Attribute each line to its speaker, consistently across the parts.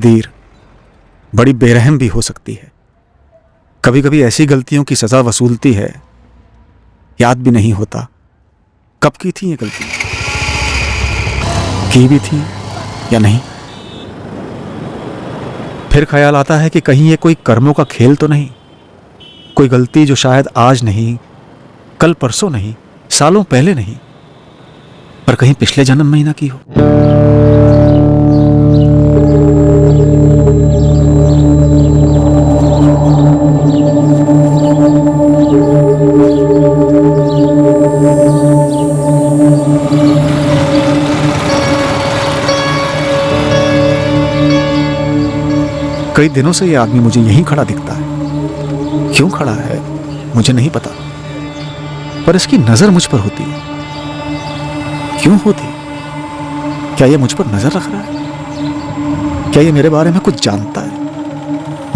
Speaker 1: तकदीर बड़ी बेरहम भी हो सकती है। कभी कभी ऐसी गलतियों की सजा वसूलती है, याद भी नहीं होता कब की थी ये गलती, की भी थी या नहीं। फिर ख्याल आता है कि कहीं ये कोई कर्मों का खेल तो नहीं, कोई गलती जो शायद आज नहीं, कल परसों नहीं, सालों पहले नहीं, पर कहीं पिछले जन्म में ही ना की हो। कई दिनों से ये आदमी मुझे यहीं खड़ा दिखता है। क्यों खड़ा है मुझे नहीं पता, पर इसकी नजर मुझ पर होती है। क्यों होती? क्या ये मुझ पर नजर रख रहा है? क्या ये मेरे बारे में कुछ जानता है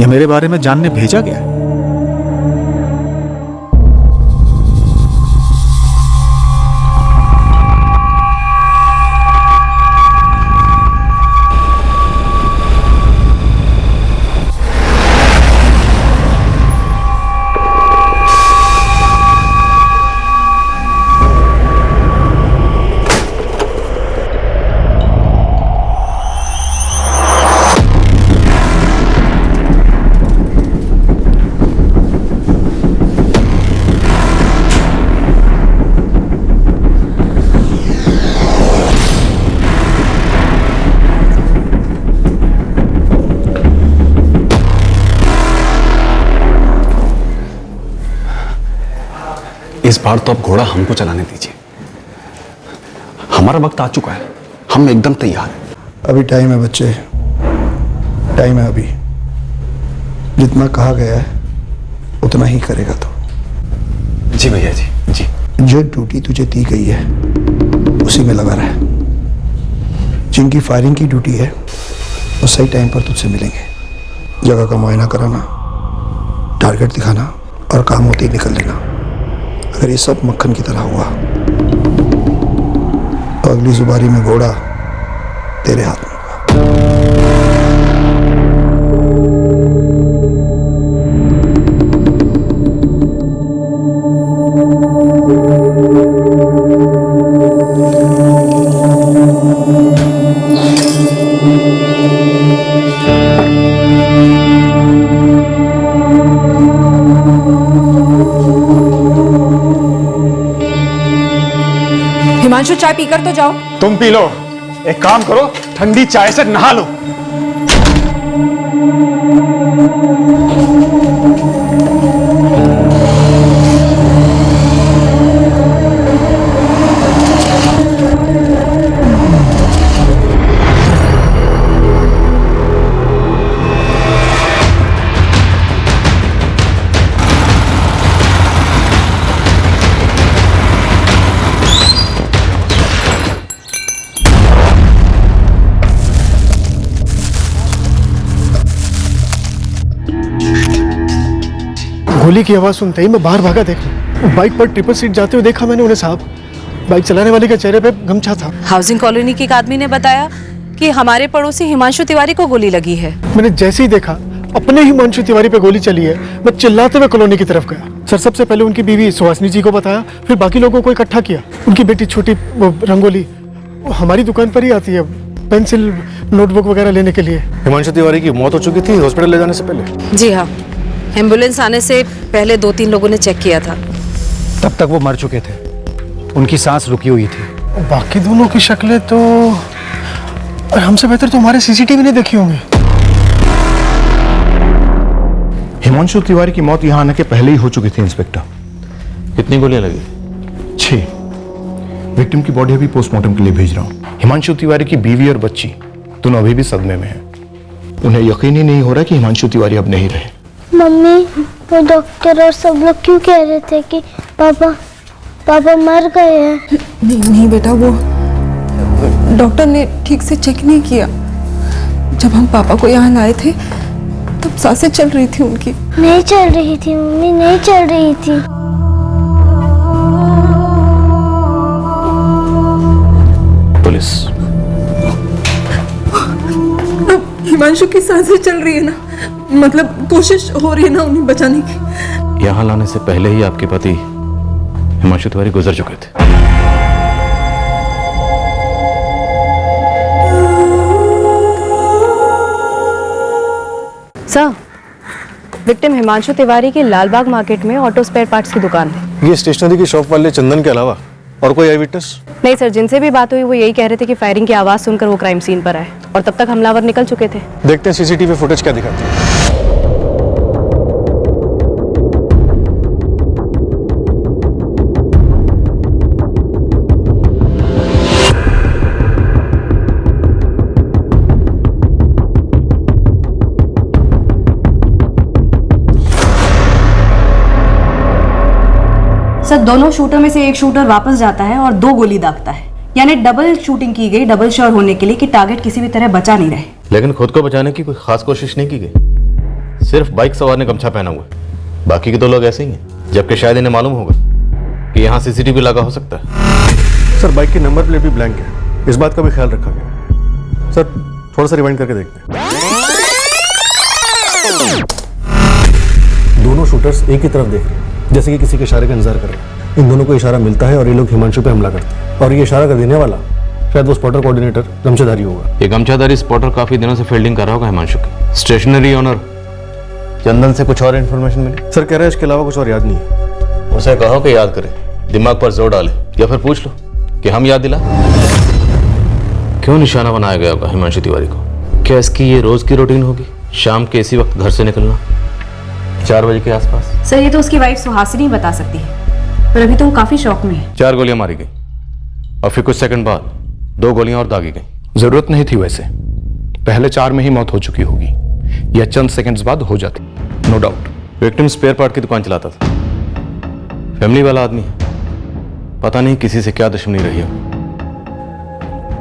Speaker 1: या मेरे बारे में जानने भेजा गया है?
Speaker 2: इस बार तो अब घोड़ा हमको चलाने दीजिए। हमारा वक्त आ चुका है, हम एकदम तैयार हैं।
Speaker 3: अभी टाइम है बच्चे, टाइम है अभी। जितना कहा गया है उतना ही करेगा तो।
Speaker 2: जी भैया जी, जी।
Speaker 3: जो ड्यूटी तुझे दी गई है उसी में लगा रहा। जिनकी फायरिंग की ड्यूटी है वो सही टाइम पर तुझसे मिलेंगे। जगह का मुआयना कराना, टारगेट दिखाना और काम होते ही निकल लेना। अगर ये सब मक्खन की तरह हुआ तो अगली जुबारी में घोड़ा तेरे हाथ में होगा।
Speaker 4: हिमांशु, चाय पीकर तो जाओ।
Speaker 5: तुम पी लो। एक काम करो, ठंडी चाय से नहा लो।
Speaker 6: गोली की आवाज सुनते ही मैं बाहर भागा। देखा बाइक पर ट्रिपल सीट जाते हुए देखा मैंने उन्हें साहब। बाइक चलाने वाले के चेहरे पे गमछा था।
Speaker 4: हाउसिंग कॉलोनी के एक आदमी ने बताया कि हमारे पड़ोसी हिमांशु तिवारी को गोली लगी है।
Speaker 6: मैंने जैसे ही देखा अपने हिमांशु तिवारी पे गोली चली है, मैं चिल्लाते हुए कॉलोनी की तरफ गया। सर, सबसे पहले उनकी बीवी सुहासिनी जी को बताया, फिर बाकी लोगों को इकट्ठा किया। उनकी बेटी छोटी रंगोली हमारी दुकान पर ही आती है पेंसिल नोटबुक वगैरह लेने के लिए।
Speaker 2: हिमांशु तिवारी की मौत हो चुकी थी हॉस्पिटल ले जाने से पहले?
Speaker 4: जी हाँ, एम्बुलेंस आने से पहले 2-3 लोगों ने चेक किया था।
Speaker 7: तब तक वो मर चुके थे, उनकी सांस रुकी हुई थी।
Speaker 6: बाकी दोनों की शक्लें तो हमसे बेहतर तो हमारे सीसीटीवी ने देखी होंगी।
Speaker 8: हिमांशु तिवारी की मौत यहां आने के पहले ही हो चुकी थी इंस्पेक्टर।
Speaker 9: कितनी गोलियां लगी?
Speaker 8: 6। विक्टिम की बॉडी अभी पोस्टमार्टम के लिए भेज रहा हूं। हिमांशु तिवारी की बीवी और बच्ची दोनों अभी भी सदमे में हैं। उन्हें यकीन ही नहीं हो रहा कि हिमांशु तिवारी अब नहीं रहे।
Speaker 10: मम्मी, वो डॉक्टर और सब लोग क्यों कह रहे थे कि पापा मर गए हैं?
Speaker 11: नहीं बेटा, वो डॉक्टर ने ठीक से चेक नहीं किया। जब हम पापा को यहाँ लाए थे तब सांसें चल रही थी उनकी।
Speaker 10: नहीं चल रही थी मम्मी, नहीं चल रही थी।
Speaker 2: पुलिस।
Speaker 11: हिमांशु की सांसें चल रही है ना, मतलब कोशिश हो रही है ना उन्हें बचाने की।
Speaker 9: यहाँ लाने से पहले ही आपके पति हिमांशु तिवारी गुजर चुके थे।
Speaker 4: सर, विक्टिम हिमांशु तिवारी की लालबाग मार्केट में ऑटो स्पेयर पार्ट्स की दुकान है।
Speaker 2: ये स्टेशनरी की शॉप वाले चंदन के अलावा और कोई आई विटनेस?
Speaker 4: नहीं सर, जिनसे भी बात हुई वो यही कह रहे थे कि फायरिंग की आवाज सुनकर वो क्राइम सीन पर आए और तब तक हमलावर निकल चुके थे।
Speaker 2: देखते हैं सीसीटीवी फुटेज क्या दिखाते हैं।
Speaker 4: सर, दोनों शूटर में से एक शूटर वापस जाता है और 2 गोली दागता है, यानी डबल शूटिंग की गई, डबल श्योर होने के लिए कि टारगेट किसी भी तरह बचा नहीं रहे।
Speaker 9: लेकिन खुद को बचाने की कोई खास कोशिश नहीं की गई। सिर्फ बाइक सवार ने गमछा पहना हुआ है, बाकी के 2 लोग ऐसे ही हैं। जबकि शायद इन्हें मालूम होगा कि यहाँ सीसीटीवी लगा हो सकता है।
Speaker 2: सर, बाइक की नंबर प्लेट भी ब्लैंक है, इस बात का भी ख्याल रखा गया। सर, थोड़ा सा रिवाइंड करके देखते हैं। दोनों शूटर्स एक ही तरफ देख रहे हैं, जैसे कि किसी के इशारे का इंतजार कर रहे हैं। इन दोनों को इशारा मिलता है और ये लोग हिमांशु पे हमला करते हैं, और ये इशारा कर देने वाला शायद वो स्पॉटर कोऑर्डिनेटर गमछाधारी होगा।
Speaker 9: ये गमछाधारी स्पॉटर काफी दिनों से फील्डिंग कर रहा होगा हिमांशु की। स्टेशनरी ओनर चंदन से कुछ और इन्फॉर्मेशन मिली?
Speaker 2: सर, कह रहा है इसके अलावा कुछ और याद नहीं है।
Speaker 9: उसे कहो कि याद करे, दिमाग पर जोर डाले, या फिर पूछ लो कि हम याद दिला। क्यों निशाना बनाया गया होगा हिमांशु तिवारी को? क्या इसकी ये रोज की रूटीन होगी, शाम के इसी वक्त घर से निकलना 4 बजे के आसपास?
Speaker 4: सर, ये तो उसकी वाइफ सुहासिनी बता सकती है, पर अभी तो वो काफी शौक में है।
Speaker 9: 4 गोलियां मारी गई और फिर कुछ सेकंड बाद 2 गोलियां और दागी गई।
Speaker 8: जरूरत नहीं थी वैसे, पहले 4 में ही मौत हो चुकी होगी, या चंद सेकंड्स बाद हो जाती, no doubt.
Speaker 9: Victim spare part की दुकान चलाता था, फैमिली वाला आदमी है। पता नहीं किसी से क्या दुश्मनी रही हो,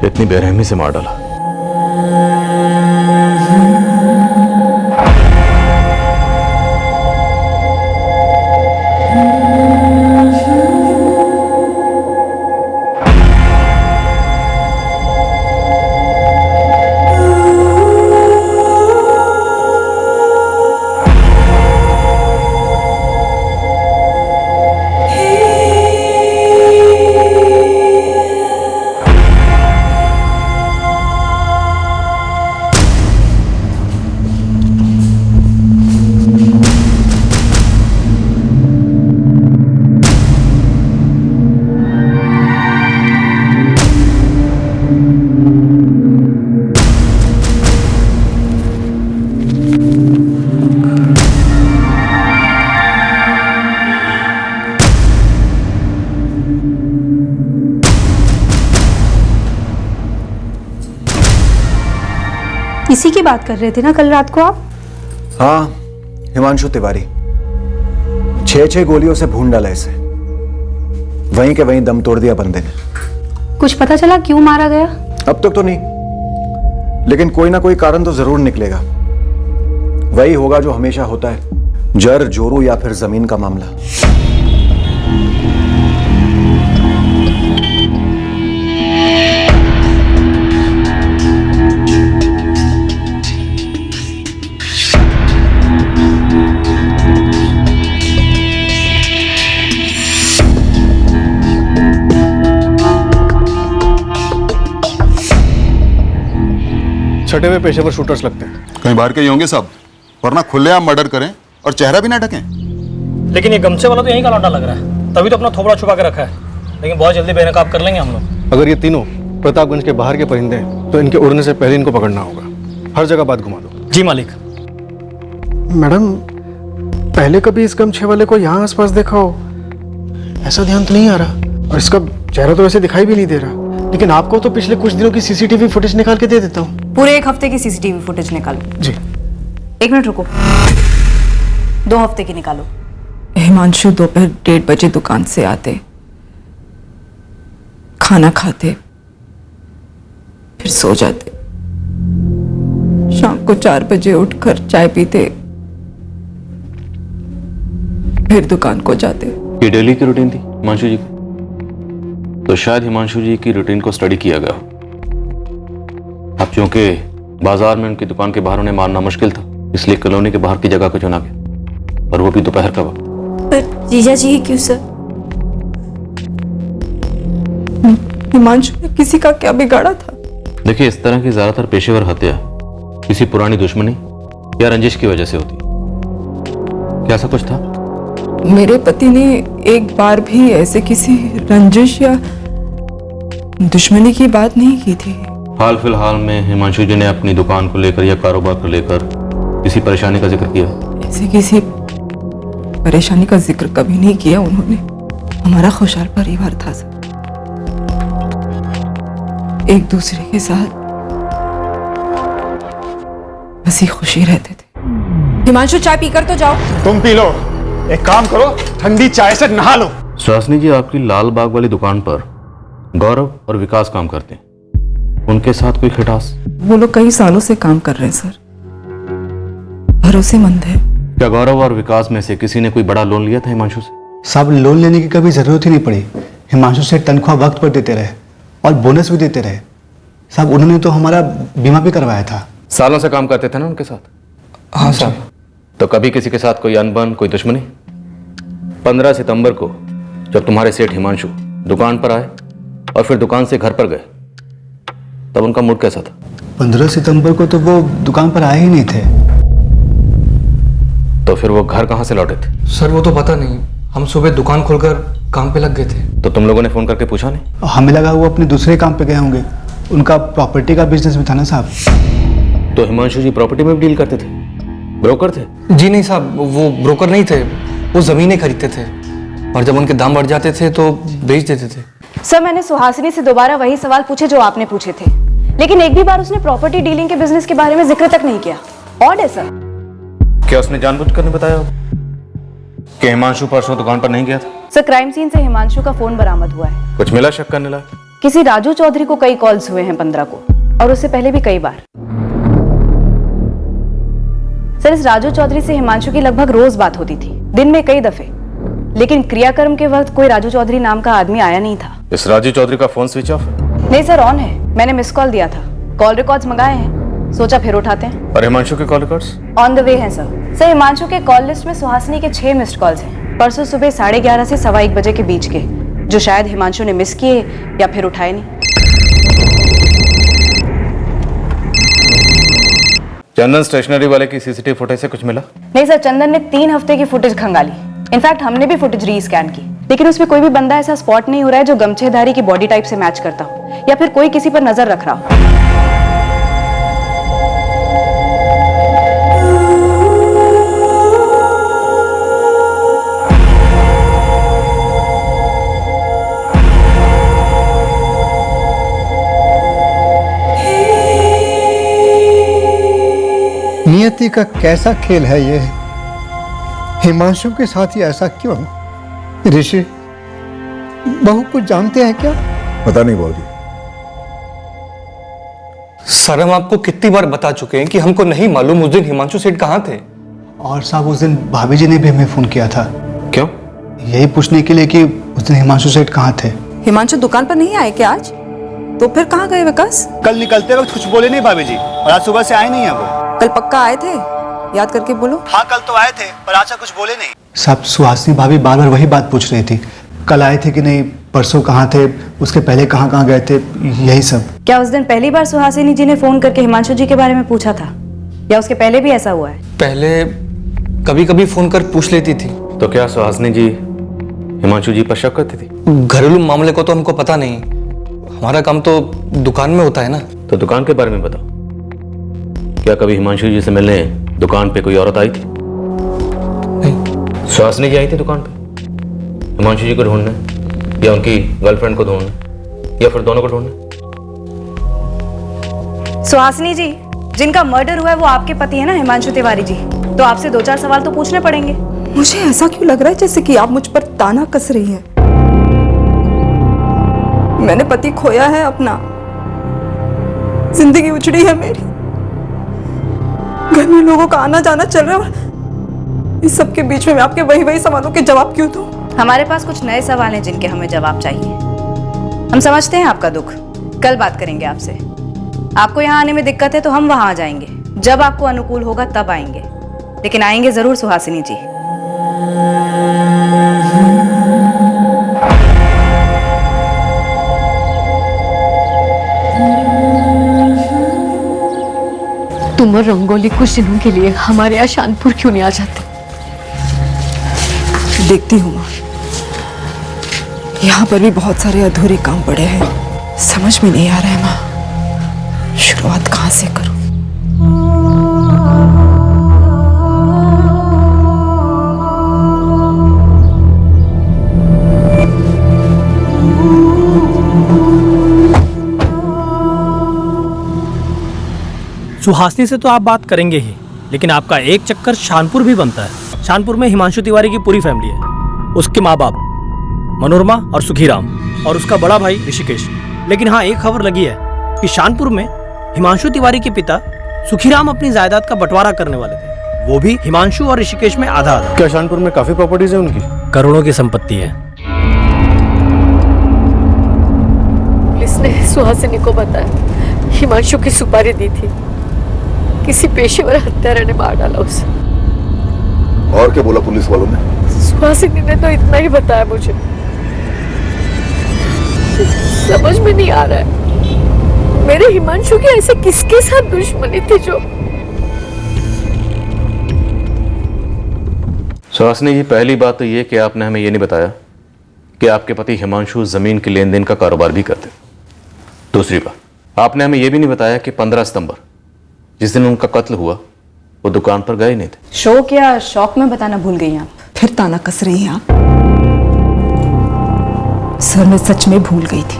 Speaker 9: इतनी बेरहमी से मार डाला।
Speaker 4: इसी की बात कर रहे थे ना कल रात को आप?
Speaker 1: हाँ, हिमांशु तिवारी 6 गोलियों से भून डाला इसे, वहीं के वहीं दम तोड़ दिया बंदे ने।
Speaker 4: कुछ पता चला क्यों मारा गया?
Speaker 1: अब तक तो नहीं, लेकिन कोई ना कोई कारण तो जरूर निकलेगा। वही होगा जो हमेशा होता है, जर जोरू या फिर जमीन का मामला।
Speaker 2: छठे हुए पेशेवर शूटर्स लगते हैं।
Speaker 12: कहीं बाहर के ही होंगे सब, वरना खुलेआम मर्डर करें और चेहरा भी ना ढकें।
Speaker 13: लेकिन ये गमछे वाला तो यहीं का लौंडा लग रहा है, तभी तो अपना थोबड़ा छुपा के रखा है। लेकिन बहुत जल्दी बेनकाब कर लेंगे हम लोग।
Speaker 2: अगर ये तीनों प्रतापगंज के बाहर के परिंदे हैं तो इनके उड़ने से पहले इनको पकड़ना होगा। हर जगह बात घुमा दो।
Speaker 13: जी मालिक।
Speaker 6: मैडम, पहले कभी इस गमछे वाले को यहाँ आसपास देखा हो? ऐसा ध्यान तो नहीं आ रहा, और इसका चेहरा तो वैसे दिखाई भी नहीं दे रहा। लेकिन आपको तो पिछले कुछ दिनों की सीसीटीवी फुटेज निकाल के दे देता हूँ।
Speaker 4: पूरे 1 हफ्ते की सीसीटीवी फुटेज निकालो।
Speaker 6: जी।
Speaker 4: 1 मिनट रुको, 2 हफ्ते की निकालो।
Speaker 11: हिमांशु दोपहर 1:30 बजे दुकान से आते, खाना खाते, फिर सो जाते। शाम को 4 बजे उठकर चाय पीते, फिर दुकान को जाते।
Speaker 9: ये डेली की रूटीन थी हिमांशु जी की, तो शायद हिमांशु जी की रूटीन को स्टडी किया गया हो। अब चूंकि बाजार में उनकी दुकान के बाहर उन्हें मारना मुश्किल था, इसलिए कॉलोनी के बाहर की जगह को चुना गया, और वो भी दोपहर का वक्त।
Speaker 11: पर जीजा जी ये क्यों सर? हिमांशु ने किसी का क्या बिगाड़ा था?
Speaker 9: देखिए, इस तरह की ज्यादातर पेशेवर हत्या किसी पुरानी दुश्मनी या रंजिश की वजह से होती है। क्या ऐसा कुछ था?
Speaker 11: मेरे पति ने एक बार भी ऐसे किसी रंजिश या दुश्मनी की बात नहीं की थी।
Speaker 9: हाल फिलहाल में हिमांशु जी ने अपनी दुकान को लेकर या कारोबार को लेकर किसी परेशानी का जिक्र किया?
Speaker 11: ऐसे किसी परेशानी का जिक्र कभी नहीं किया उन्होंने। हमारा खुशहाल परिवार था सर, एक दूसरे के साथ हंसी खुशी रहते थे। हिमांशु चाय पीकर तो जाओ।
Speaker 5: तुम पी लो। एक काम करो, ठंडी चाय से नहा लो।
Speaker 9: सुहासिनी जी, आपकी लाल बाग वाली दुकान पर गौरव और विकास काम करते हैं, उनके साथ कोई खटास?
Speaker 11: वो लोग कई सालों से काम कर रहे हैं सर, भरोसेमंद है।
Speaker 9: क्या गौरव और विकास में से किसी ने कोई बड़ा लोन लिया था हिमांशु से?
Speaker 2: साहब, लोन लेने की कभी ज़रूरत ही नहीं पड़ी। हिमांशु से तनख्वाह वक्त पर देते रहे और बोनस भी देते रहे। साहब, उन्होंने तो हमारा बीमा भी करवाया था।
Speaker 9: सालों से काम करते थे ना उनके साथ?
Speaker 2: हाँ साहब।
Speaker 9: तो कभी किसी के साथ कोई अनबन, कोई दुश्मनी? 15 सितंबर को जब तुम्हारे सेठ हिमांशु दुकान पर आए और फिर दुकान से घर पर गए, तब उनका मूड कैसा था?
Speaker 2: 15 सितंबर को तो वो दुकान पर आए ही नहीं थे।
Speaker 9: तो फिर वो घर कहाँ से लौटे थे?
Speaker 14: सर वो तो पता नहीं, हम सुबह दुकान खोलकर काम पे लग गए थे।
Speaker 9: तो तुम लोगों ने फोन करके पूछा नहीं?
Speaker 2: हमें लगा वो अपने दूसरे काम पे गए होंगे, उनका प्रॉपर्टी का बिजनेस भी था ना साहब।
Speaker 9: तो हिमांशु जी प्रॉपर्टी में भी डील करते थे? ब्रोकर थे?
Speaker 14: जी नहीं साहब, वो ब्रोकर नहीं थे, वो जमीनें खरीदते थे और जब उनके दाम बढ़ जाते थे तो बेच देते थे।
Speaker 4: सर, मैंने सुहासिनी से दोबारा वही सवाल पूछे जो आपने पूछे थे, लेकिन एक भी बार उसने प्रॉपर्टी डीलिंग के बिजनेस के बारे में जिक्र तक नहीं किया। ऑड है सर।
Speaker 9: क्या उसने जानबूझकर नहीं बताया कि हिमांशु परसों दुकान पर नहीं गया था?
Speaker 4: सर, क्राइम सीन से हिमांशु का फोन बरामद हुआ है।
Speaker 9: कुछ मिला शक करने लायक?
Speaker 4: किसी राजू चौधरी को कई कॉल्स हुए हैं 15 को, और उससे पहले भी कई बार। सर, इस राजू चौधरी से हिमांशु की लगभग रोज बात होती थी, दिन में कई दफे, लेकिन क्रियाक्रम के वक्त कोई राजू चौधरी नाम का आदमी आया नहीं था।
Speaker 9: इस राजू चौधरी का फोन स्विच ऑफ है?
Speaker 4: नहीं सर, ऑन है। मैंने मिस कॉल दिया था, कॉल रिकॉर्ड्स मंगाए हैं, सोचा फिर उठाते हैं।
Speaker 9: और हिमांशु के call records?
Speaker 4: On the way हैं सर। सर, हिमांशु के कॉल लिस्ट में सुहासिनी के 6 मिस्ड कॉल्स हैं, परसों सुबह 11:30 से 1:15 बजे के बीच के, जो शायद हिमांशु ने मिस किए या फिर उठाए नहीं।
Speaker 9: चंदन स्टेशनरी वाले की सीसीटीवी फुटेज से कुछ मिला?
Speaker 4: नहीं सर, चंदन ने 3 हफ्ते की फुटेज खंगाली। इनफैक्ट हमने भी फुटेज रीस्कैन की, लेकिन उसमें कोई भी बंदा ऐसा स्पॉट नहीं हो रहा है जो गमछेधारी की बॉडी टाइप से मैच करता हो या फिर कोई किसी पर नजर रख रहा हो।
Speaker 15: नियति का कैसा खेल है ये? हिमांशु के साथ ही ऐसा क्यों? ऋषि, बहू कुछ जानते हैं क्या?
Speaker 12: पता नहीं बाबूजी।
Speaker 14: सर, हम आपको कितनी बार बता चुके हैं कि हमको नहीं मालूम उस दिन हिमांशु सेठ कहाँ थे।
Speaker 2: और साहब, उस दिन भाभी जी ने भी हमें फोन किया था।
Speaker 9: क्यों?
Speaker 2: यही पूछने के लिए कि उस दिन हिमांशु सेठ कहाँ थे।
Speaker 11: हिमांशु दुकान पर नहीं आए क्या आज? तो फिर कहाँ गए विकास?
Speaker 2: कल निकलते वक्त कुछ बोले नहीं भाभी जी, और आज सुबह से आए नहीं है वो।
Speaker 11: कल पक्का आए थे? याद करके बोलो।
Speaker 2: हाँ, कल तो आए थे, पर आज कुछ बोले नहीं। साहब, सुहासिनी भाभी बार बार वही बात पूछ रही थी, कल आए थे कि नहीं, परसों कहाँ थे, उसके पहले कहाँ कहाँ गए थे, यही सब।
Speaker 4: क्या उस दिन पहली बार सुहासिनी जी ने फोन करके हिमांशु जी के बारे में पूछा था, या उसके पहले भी ऐसा हुआ है?
Speaker 14: पहले कभी कभी फोन कर पूछ लेती थी।
Speaker 9: तो क्या सुहासिनी जी हिमांशु जी पर शक करती थी?
Speaker 14: घरेलू मामले को तो हमको पता नहीं, हमारा काम तो दुकान में होता है ना।
Speaker 9: तो दुकान के बारे में बताओ, क्या कभी हिमांशु जी से मिलने दुकान पे कोई औरत आई थी?
Speaker 14: नहीं।
Speaker 9: सुहासिनी जी आई थी दुकान पे हिमांशु जी को ढूंढने, या उनकी गर्लफ्रेंड को ढूंढने, या फिर दोनों को ढूंढने?
Speaker 4: सुहासिनी जी, जिनका मर्डर हुआ है वो आपके पति है ना, हिमांशु तिवारी जी, तो आपसे 2-4 सवाल तो पूछने पड़ेंगे।
Speaker 11: मुझे ऐसा क्यों लग रहा है जैसे कि आप मुझ पर ताना कस रही हैं? मैंने पति खोया है अपना, जिंदगी उजड़ी है मेरी, घर में लोगों का आना जाना चल रहा है, इस सब के बीच में मैं आपके वही सवालों के जवाब क्यों दूं?
Speaker 4: हमारे पास कुछ नए सवाल हैं जिनके हमें जवाब चाहिए। हम समझते हैं आपका दुख, कल बात करेंगे आपसे। आपको यहाँ आने में दिक्कत है तो हम वहां आ जाएंगे, जब आपको अनुकूल होगा तब आएंगे, लेकिन आएंगे जरूर सुहासिनी जी।
Speaker 16: तुम और रंगोली कुछ दिनों के लिए हमारे यहाँ शानपुर क्यों नहीं आ जाते?
Speaker 11: देखती हूँ माँ, यहाँ पर भी बहुत सारे अधूरे काम पड़े हैं, समझ में नहीं आ रहा है माँ, शुरुआत कहाँ से करूँ?
Speaker 13: सुहासिनी से तो आप बात करेंगे ही, लेकिन आपका एक चक्कर शानपुर भी बनता है। शानपुर में हिमांशु तिवारी की पूरी फैमिली है, उसके माँ बाप मनोरमा और सुखीराम और उसका बड़ा भाई ऋषिकेश। लेकिन हाँ, एक खबर लगी है कि शानपुर में हिमांशु तिवारी के पिता सुखीराम अपनी जायदाद का बंटवारा करने वाले थे, वो भी हिमांशु और ऋषिकेश में आधा आधा।
Speaker 2: क्या शानपुर में काफी प्रॉपर्टीज है उनकी?
Speaker 13: करोड़ों की संपत्ति है।
Speaker 16: पुलिस ने सुहासिनी को बताया हिमांशु की सुपारी दी थी, किसी पेशेवर हत्यारे ने मार डाला उसे।
Speaker 12: और क्या बोला पुलिस वालों ने?
Speaker 16: सुहासिनी ने तो इतना ही बताया मुझे। समझ में नहीं आ रहा है मेरे हिमांशु की ऐसे किसके साथ दुश्मनी थी जो।
Speaker 9: सुहासिनी जी, पहली बात तो ये कि आपने हमें ये नहीं बताया कि आपके पति हिमांशु जमीन के लेन देन का कारोबार भी करते। दूसरी बात, आपने हमें ये भी नहीं बताया कि 15 सितंबर जिस दिन उनका कत्ल हुआ वो दुकान पर गए नहीं थे।
Speaker 4: शौक या शौक में बताना भूल गई आप?
Speaker 11: फिर ताना कस रही हैं आप? सर, मैं सच में भूल गई थी,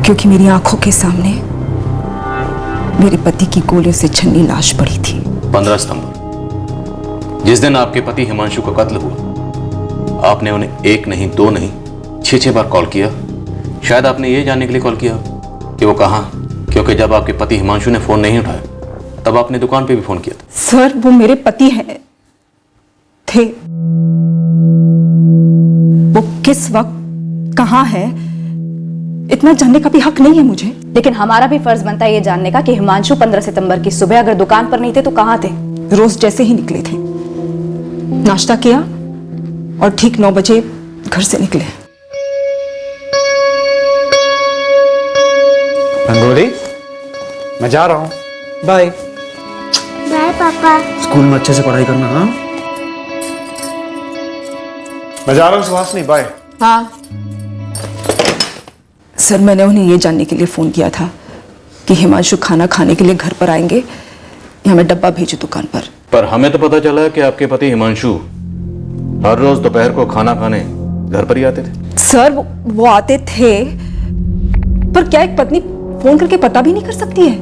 Speaker 11: क्योंकि मेरी आंखों के सामने मेरे पति की गोलियों से छन्नी लाश पड़ी थी।
Speaker 9: 15 सितंबर जिस दिन आपके पति हिमांशु का कत्ल हुआ, आपने उन्हें एक नहीं, दो नहीं, 6 बार कॉल किया। शायद आपने ये जानने के लिए कॉल किया कि वो कहाँ, क्योंकि जब आपके पति हिमांशु ने फोन नहीं उठाया तब आपने दुकान पे भी फोन किया था।
Speaker 11: सर, वो मेरे पति हैं थे, वो किस वक्त कहाँ है इतना जानने का भी हक नहीं है मुझे।
Speaker 4: लेकिन हमारा भी फर्ज बनता है ये जानने का कि हिमांशु 15 सितंबर की सुबह अगर दुकान पर नहीं थे तो कहाँ थे?
Speaker 11: रोज जैसे ही निकले थे, नाश्ता किया और ठीक 9 बजे घर से निकले।
Speaker 1: रंगोली, मैं जा रहा हूं, बाय।
Speaker 10: बाय पापा।
Speaker 1: स्कूल में अच्छे से पढ़ाई करना। हाँ, मैं जा रहा हूं सुहासिनी, बाय।
Speaker 11: हाँ सर, मैंने उन्हें ये जानने के लिए फोन किया था कि हिमांशु खाना खाने के लिए घर पर आएंगे या मैं डब्बा भेजूं दुकान पर
Speaker 9: हमें तो पता चला कि आपके पति हिमांशु हर रोज दोपहर को खाना खाने घर पर ही आते थे।
Speaker 11: सर, वो आते थे, पर क्या एक पत्नी फोन करके पता भी नहीं कर सकती है?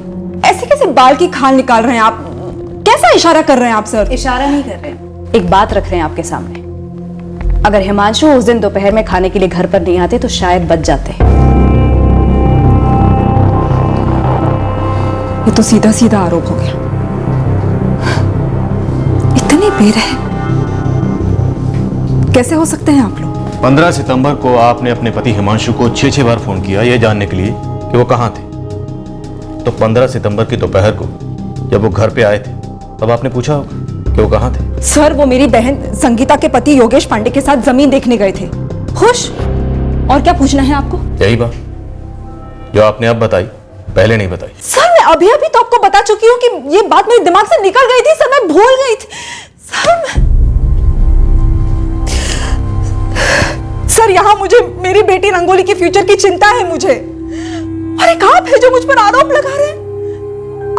Speaker 11: ऐसे कैसे बाल की खाल निकाल रहे हैं आप? कैसा इशारा कर रहे हैं आप सर?
Speaker 4: इशारा नहीं कर रहे, एक बात रख रहे हैं आपके सामने। अगर हिमांशु उस दिन दोपहर में खाने के लिए घर पर नहीं आते तो शायद बच जाते।
Speaker 11: ये तो सीधा सीधा आरोप हो गया। इतने बेरहम कैसे हो सकते हैं आप लोग?
Speaker 9: 15 सितंबर को आपने अपने पति हिमांशु को 6 बार फोन किया यह जानने के लिए कि वो कहाँ थे। तो 15 सितंबर की दोपहर को जब वो घर पे आए थे तब आपने पूछा होगा कि वो कहाँ थे।
Speaker 11: सर, वो मेरी बहन संगीता के पति योगेश पांडे के साथ जमीन देखने गए थे। खुश? और क्या पूछना है आपको?
Speaker 9: यही बात जो आपने अब बताई, पहले नहीं बताई।
Speaker 11: सर, मैं अभी तो आपको बता चुकी हूँ कि ये बात मेरे दिमाग से निकल गई थी सर, मैं भूल गई थी सर, यहाँ मुझे मेरी बेटी रंगोली की फ्यूचर की चिंता है मुझे। और एक आप है जो मुझ पर आरोप लगा रहे हैं।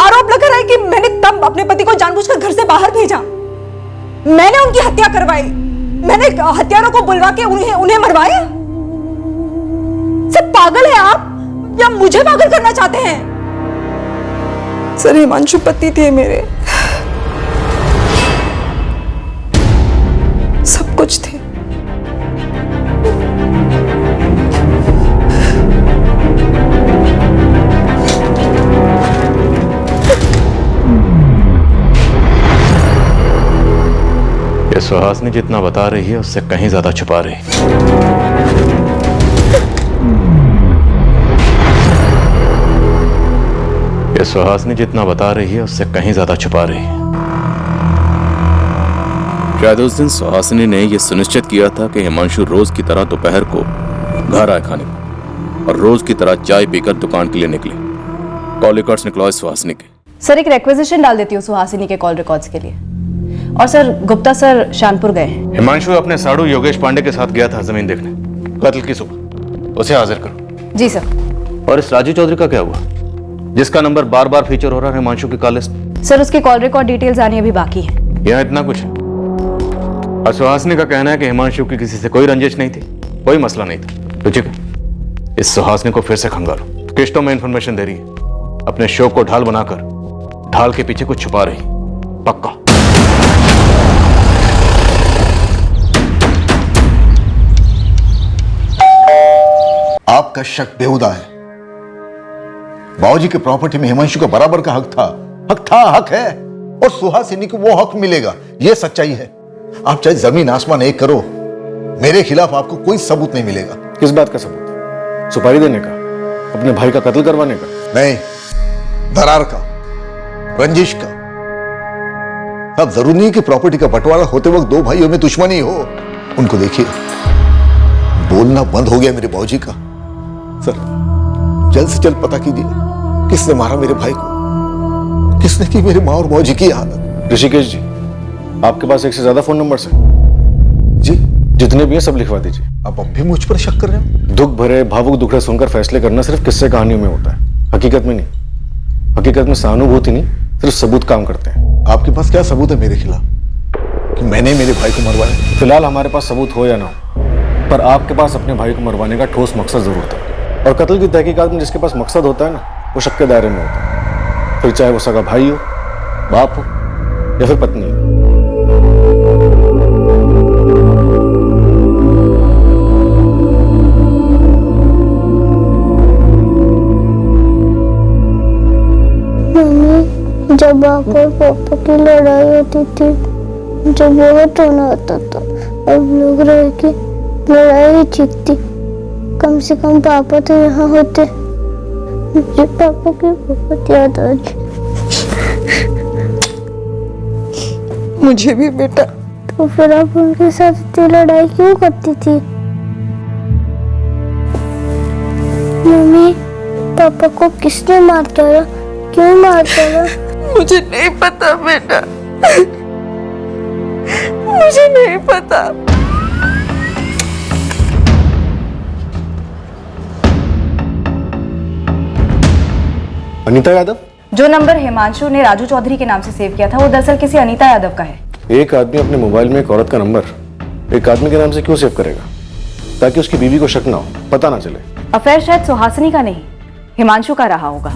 Speaker 11: आरोप लगा रहा है कि मैंने तब अपने पति को जानबूझकर घर से बाहर भेजा, मैंने उनकी हत्या करवाई, मैंने हत्यारों को बुलवा के उन्हें मरवाया। सब पागल है आप या मुझे पागल करना चाहते हैं? सर, हिमांशु पति थे मेरे, सब कुछ थे।
Speaker 9: ये सुहासिनी जितना बता रही है उससे कहीं ज्यादा छुपा रही है। ये सुहासिनी जितना बता रही है उससे कहीं ज्यादा छुपा रही है। शायद उस दिन सुहासिनी ने यह सुनिश्चित किया था कि हिमांशु रोज की तरह दोपहर को घर आए खाने को और रोज की तरह चाय पीकर दुकान के लिए निकले। कॉल रिकॉर्ड्स निकलवाए सुहासिनी के।
Speaker 4: सर एक रिक्वेजिशन डाल देती हूँ सुहासिनी के कॉल रिकॉर्ड्स के लिए। और सर गुप्ता सर शानपुर गए हैं।
Speaker 9: हिमांशु अपने साड़ू योगेश पांडे के साथ गया था जमीन देखने कत्ल की सुबह। उसे हाजिर करो।
Speaker 4: जी सर।
Speaker 9: और इस राजू चौधरी का क्या हुआ जिसका नंबर बार बार फीचर हो रहा है हिमांशु की कॉल लिस्ट?
Speaker 4: सर उसकी कॉल रिकॉर्ड डिटेल्स आनी अभी बाकी है।
Speaker 9: यहाँ इतना कुछ है। और सुहासिनी का कहना है कि हिमांशु की किसी से कोई रंजिश नहीं थी, कोई मसला नहीं था। तो ठीक है, इस सुहासिनी को फिर से खंगालो। किश्तों में इंफॉर्मेशन दे रही है, अपने शो को ढाल बनाकर ढाल के पीछे कुछ छुपा रही। पक्का।
Speaker 12: आपका शक बेहुदा है। बाबूजी के प्रॉपर्टी में हिमांशु का बराबर का हक था, हक है, और सुहासिनी को वो हक मिलेगा। ये सच्चाई है। आप चाहे जमीन आसमान एक करो, मेरे खिलाफ आपको कोई सबूत नहीं मिलेगा।
Speaker 2: किस बात का सबूत? सुपारी देने का? अपने भाई का कत्ल करवाने का?
Speaker 12: नहीं, दरार का, रंजिश का। अब जरूरी नहीं कि प्रॉपर्टी का बंटवारा होते वक्त दो भाइयों में दुश्मनी हो। उनको देखिए, बोलना बंद हो गया मेरे बाबूजी का। सर, जल्द से जल्द पता कीजिए किसने मारा मेरे भाई को, किसने की मेरे माँ और बाबूजी की हालत।
Speaker 2: ऋषिकेश जी, आपके पास एक से ज्यादा फोन नंबर्स हैं?
Speaker 12: जी,
Speaker 2: जितने भी हैं सब लिखवा दीजिए।
Speaker 12: आप अब भी मुझ पर शक कर रहे हो?
Speaker 2: दुख भरे भावुक दुखड़े सुनकर फैसले करना सिर्फ किस्से कहानियों में होता है, हकीकत में नहीं। हकीकत में सहानुभूति नहीं, सिर्फ सबूत काम करते हैं।
Speaker 12: आपके पास क्या सबूत है मेरे खिलाफ कि मैंने मेरे भाई को मरवाया?
Speaker 2: फिलहाल हमारे पास सबूत हो या ना हो, पर आपके पास अपने भाई को मरवाने का ठोस मकसद जरूर था। और कत्ल की तहकीकात में जिसके पास मकसद होता है ना, वो शक के दायरे में होता है। फिर चाहे वो सगा भाई हो, बाप हो या फिर पत्नी हो।
Speaker 10: मम्मी, जब आप और पापा की लड़ाई होती थी जब बहुत रोना आता था, अब लोग रह के लड़ाई ही जीतती। कम से कम पापा तो यहाँ होते। मुझे पापा की बहुत याद आ रही।
Speaker 11: मुझे भी बेटा।
Speaker 10: तो फिर आप उनके साथ इतनी लड़ाई क्यों करती थी? मम्मी, पापा को किसने मारता रहा? क्यों मारता रहा?
Speaker 11: मुझे नहीं पता बेटा, मुझे नहीं पता।
Speaker 2: अनीता यादव?
Speaker 4: जो नंबर हिमांशु ने राजू चौधरी के नाम से सेव किया था वो दरअसल किसी अनीता यादव का है।
Speaker 2: एक आदमी अपने मोबाइल में एक औरत का नंबर एक आदमी के नाम से क्यों सेव करेगा? ताकि उसकी बीवी को शक ना हो, पता ना चले।
Speaker 4: अफेयर शायद सुहासिनी का नहीं, हिमांशु का रहा होगा।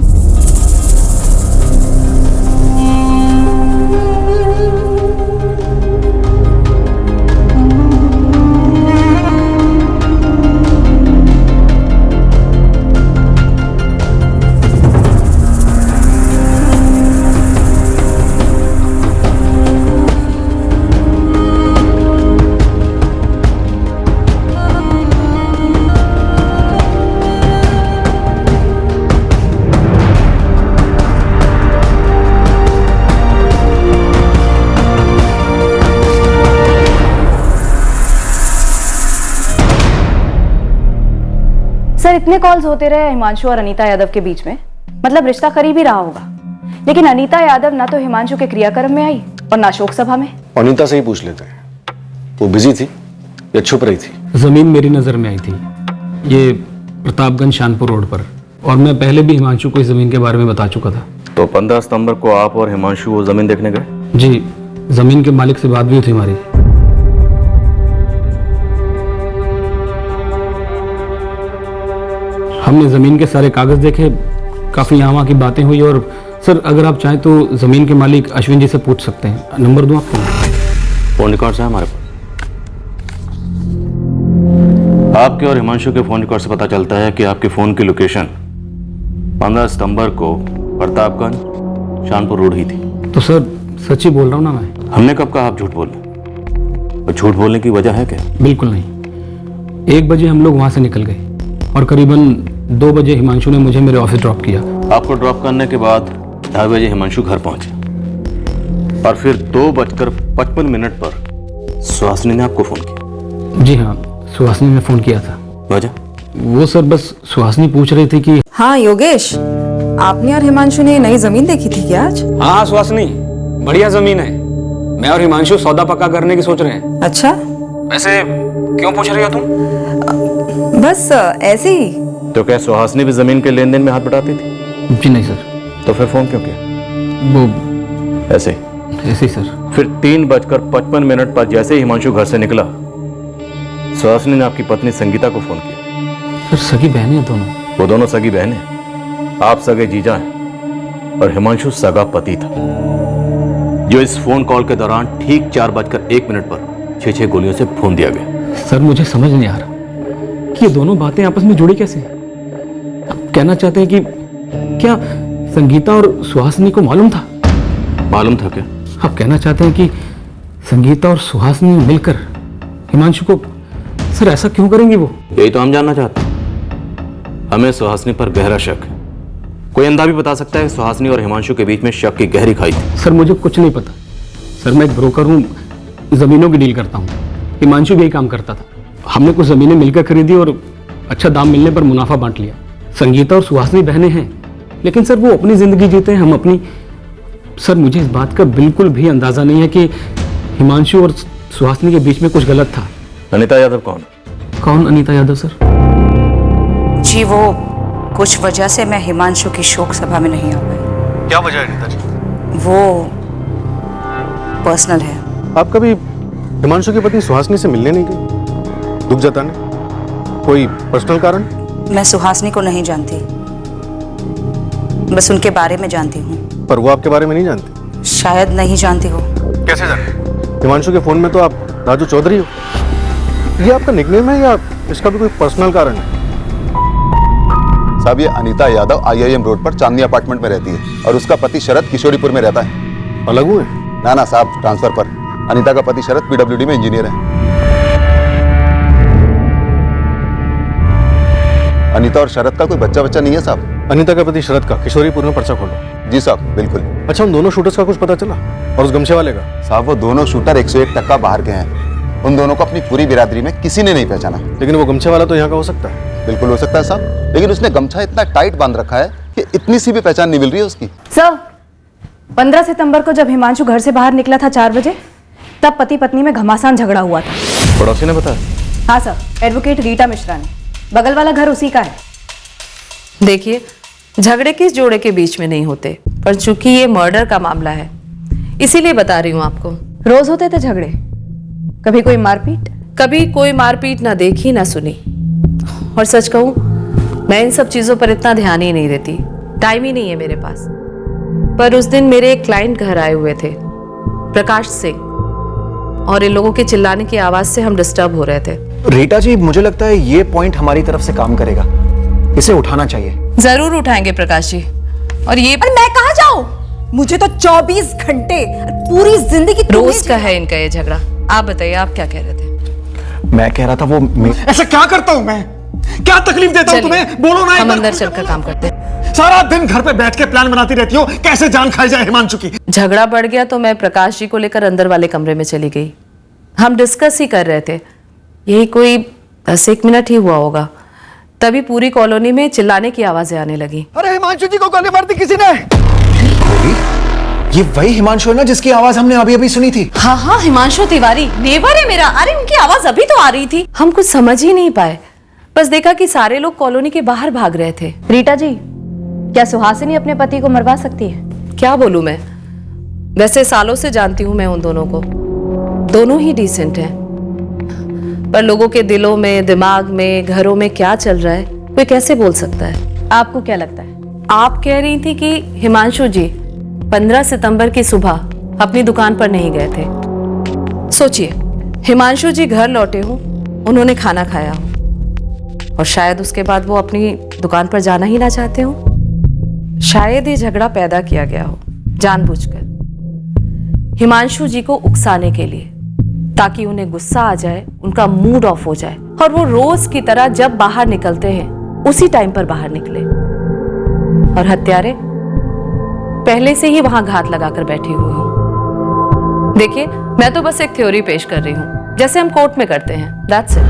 Speaker 4: सर इतने कॉल्स होते रहे हिमांशु और अनीता यादव के बीच में, मतलब रिश्ता करीब ही रहा होगा। लेकिन अनीता यादव ना तो हिमांशु के क्रियाक्रम में आई और ना शोक सभा में।
Speaker 2: अनीता से ही पूछ लेते हैं, वो बिजी थी या छुप रही थी?
Speaker 13: जमीन मेरी नजर में आई थी, ये प्रतापगंज शानपुर रोड पर, और मैं पहले भी हिमांशु को इस जमीन के बारे में बता चुका था।
Speaker 9: तो 15 सितंबर को आप और हिमांशु वो जमीन देखने गए?
Speaker 13: जी, जमीन के मालिक से बात भी हुई थी हमारी। हमने जमीन के सारे कागज देखे, काफी यहाँ वहाँ की बातें हुई। और सर अगर आप चाहें तो जमीन के मालिक अश्विन जी से पूछ सकते हैं। नंबर दूं आपको?
Speaker 9: फोन रिकॉर्ड्स है हमारे पास। आपके और हिमांशु के फोन रिकॉर्ड से पता चलता है कि आपके फोन की लोकेशन 15 सितंबर को प्रतापगंज शानपुर रोड ही थी।
Speaker 13: तो सर सच ही बोल रहा हूँ ना मैं।
Speaker 9: हमने कब कहा आप झूठ बोल रहे? और झूठ बोलने की वजह है क्या?
Speaker 13: बिल्कुल नहीं। 1 बजे हम लोग वहाँ से निकल गए और करीबन 2 बजे हिमांशु ने मुझे मेरे ऑफिस ड्रॉप किया।
Speaker 9: आपको ड्रॉप करने के बाद 2:30 बजे हिमांशु घर पहुंचे और फिर 2:55 पर सुहासिनी ने आपको फोन किया।
Speaker 13: जी हाँ, सुहासिनी ने फोन किया था।
Speaker 9: वजह?
Speaker 13: वो सर बस सुहासिनी पूछ रही थी कि
Speaker 11: हाँ योगेश, आपने और हिमांशु ने नई जमीन देखी थी क्या आज?
Speaker 14: हाँ सुहासिनी, बढ़िया जमीन है। मैं और हिमांशु सौदा पक्का करने की सोच रहे हैं।
Speaker 11: अच्छा,
Speaker 14: वैसे क्यों पूछ रही हो तुम?
Speaker 11: बस ऐसे ही।
Speaker 9: तो क्या सुहासिनी भी जमीन के लेन देन में हाथ बटाती थी?
Speaker 13: जी नहीं सर।
Speaker 9: तो फिर फोन क्यों किया?
Speaker 13: वो
Speaker 9: ऐसे
Speaker 13: ही सर।
Speaker 9: फिर 3:55 पर जैसे ही हिमांशु घर से निकला, सुहासिनी ने आपकी पत्नी संगीता को फोन किया।
Speaker 13: सर सगी बहनें हैं दोनों।
Speaker 9: वो दोनों सगी बहनें, आप सगे जीजा हैं और हिमांशु सगा पति था, जो इस फोन कॉल के दौरान ठीक 4:01 पर 6 गोलियों से भून दिया गया।
Speaker 13: सर मुझे समझ नहीं आ रहा कि ये दोनों बातें आपस में जुड़ी कैसे? आप कहना चाहते हैं कि क्या संगीता और सुहासिनी को मालूम था?
Speaker 9: मालूम था क्या?
Speaker 13: आप कहना चाहते हैं कि संगीता और सुहासिनी मिलकर हिमांशु को, सर ऐसा क्यों करेंगी वो?
Speaker 9: यही तो हम जानना चाहते हैं। हमें सुहासिनी पर गहरा शक है। कोई अंधा भी बता सकता है कि सुहासिनी और हिमांशु के बीच में शक की गहरी खाई थी।
Speaker 13: सर मुझे कुछ नहीं पता। सर मैं एक ब्रोकर हूँ, जमीनों की डील करता हूँ। हिमांशु भी यही काम करता था। हमने कुछ जमीनें मिलकर खरीदी और अच्छा दाम मिलने पर मुनाफा बांट लिया। संगीता और सुहासिनी बहनें हैं, लेकिन सर वो अपनी जिंदगी जीते हैं, हम अपनी। सर मुझे इस बात का बिल्कुल भी अंदाजा नहीं है कि हिमांशु और सुहासिनी के बीच में कुछ गलत था।
Speaker 9: अनीता यादव कौन?
Speaker 13: कौन अनीता यादव सर?
Speaker 4: जी वो कुछ वजह से मैं हिमांशु की शोक सभा में नहीं आ पाई।
Speaker 2: क्या वजह है अनीता जी?
Speaker 4: वो पर्सनल है।
Speaker 2: आप कभी हिमांशु की पत्नी सुहासिनी से मिलने नहीं गई, दुख जताने? कोई पर्सनल कारण?
Speaker 4: मैं सुहासिनी को नहीं जानती, बस उनके बारे में जानती हूँ।
Speaker 2: पर वो आपके बारे में नहीं जानती?
Speaker 4: शायद नहीं जानती हो।
Speaker 2: कैसे जाने? हिमांशु के फोन में तो आप राजू चौधरी हो। ये आपका निकनेम है या इसका भी कोई पर्सनल कारण है?
Speaker 12: साहब ये अनीता यादव IIM रोड पर चांदनी अपार्टमेंट में रहती है और उसका पति शरद किशोरीपुर में रहता है।
Speaker 2: अलग हुए?
Speaker 12: ना साहब, ट्रांसफर पर। अनीता का पति शरद PWD में इंजीनियर है। अनीता और शरद का कोई बच्चा नहीं है साहब।
Speaker 2: अनीता का पति शरद का किशोरीपुर में पर्चा खोलो।
Speaker 12: जी साहब, बिल्कुल।
Speaker 2: अच्छा, उन दोनों शूटर्स का कुछ पता चला? और उस गमछे वाले का?
Speaker 12: साहब वो दोनों शूटर 101% बाहर के हैं। उन दोनों को अपनी पूरी बिरादरी में किसी ने नहीं पहचाना।
Speaker 2: लेकिन वो गमछे वाला तो यहाँ का हो सकता है।
Speaker 12: बिल्कुल हो सकता है साहब, लेकिन उसने गमछा इतना टाइट बांध रखा है कि इतनी सी भी पहचान नहीं मिल रही है उसकी।
Speaker 4: सर 15 सितंबर को जब हिमांशु घर से बाहर निकला था 4 बजे, तब पति पत्नी में घमासान झगड़ा हुआ था।
Speaker 9: पड़ोसी ने बताया?
Speaker 4: हाँ सर, एडवोकेट रीटा मिश्रा ने। बगल वाला घर उसी का है।
Speaker 17: देखिए, झगड़े किस जोड़े के बीच में नहीं होते, पर चूंकि ये मर्डर का मामला है इसीलिए बता रही हूँ आपको।
Speaker 4: रोज होते थे झगड़े? कभी कोई मारपीट?
Speaker 17: कभी कोई मारपीट ना देखी ना सुनी। और सच कहूँ, मैं इन सब चीजों पर इतना ध्यान ही नहीं देती, टाइम ही नहीं है मेरे पास। पर उस दिन मेरे एक क्लाइंट घर आए हुए थे, प्रकाश सिंह, और इन लोगों के चिल्लाने की आवाज से हम डिस्टर्ब हो रहे थे।
Speaker 7: रीटा जी, मुझे लगता है ये पॉइंट हमारी तरफ से काम करेगा, इसे उठाना चाहिए।
Speaker 17: जरूर उठाएंगे प्रकाश जी। और ये
Speaker 11: पर मैं कहाँ जाऊँ? मुझे तो 24 घंटे पूरी जिंदगी
Speaker 17: रोज का है इनका ये झगड़ा। आप बताइए, आप क्या कह रहे थे?
Speaker 7: मैं कह रहा था वो
Speaker 6: ऐसा क्या करता हूँ मैं? क्या तकलीफ देता हूँ तुम्हें? बोलो ना।
Speaker 17: हम अंदर चलकर काम करते हैं।
Speaker 6: सारा दिन घर पे बैठ के प्लान बनाती रहती हो, कैसे जान खाई जाए हिमांशु की।
Speaker 17: झगड़ा बढ़ गया तो मैं प्रकाश जी को लेकर अंदर वाले कमरे में चली गई। हम डिस्कस ही कर रहे थे, यही कोई 10-1 मिनट ही हुआ होगा, तभी पूरी कॉलोनी में चिल्लाने की आवाजें आने लगी।
Speaker 15: अरे हिमांशु जी को गोली मार दी किसी ने।
Speaker 7: ये वही हिमांशु है ना जिसकी आवाज हमने अभी अभी सुनी थी?
Speaker 17: हाँ हाँ, हिमांशु तिवारी नेबर है मेरा। अरे उनकी आवाज अभी तो आ रही थी। हम कुछ समझ ही नहीं पाए, बस देखा कि सारे लोग कॉलोनी के बाहर भाग रहे थे।
Speaker 4: रीटा जी, क्या सुहासिनी अपने पति को मरवा सकती है?
Speaker 17: क्या बोलूं मैं, वैसे सालों से जानती हूं मैं उन दोनों को, दोनों ही डिसेंट हैं, पर लोगों के दिलों में, दिमाग में, घरों में क्या चल रहा है कोई कैसे बोल सकता है?
Speaker 4: आपको क्या लगता है?
Speaker 17: आप कह रही थी कि हिमांशु जी 15 सितंबर की सुबह अपनी दुकान पर नहीं गए थे। सोचिए, हिमांशु जी घर लौटे हो, उन्होंने खाना खाया हो, और शायद उसके बाद वो अपनी दुकान पर जाना ही ना चाहते हो। शायद ये झगड़ा पैदा किया गया हो जानबूझकर, हिमांशु जी को उकसाने के लिए, ताकि उन्हें गुस्सा आ जाए, उनका मूड ऑफ हो जाए, और वो रोज की तरह जब बाहर निकलते हैं उसी टाइम पर बाहर निकले। और हत्यारे पहले से ही वहां घात लगाकर बैठे हुए हो। देखिए, मैं तो बस एक थ्योरी पेश कर रही हूं, जैसे हम कोर्ट में करते हैं। That's it.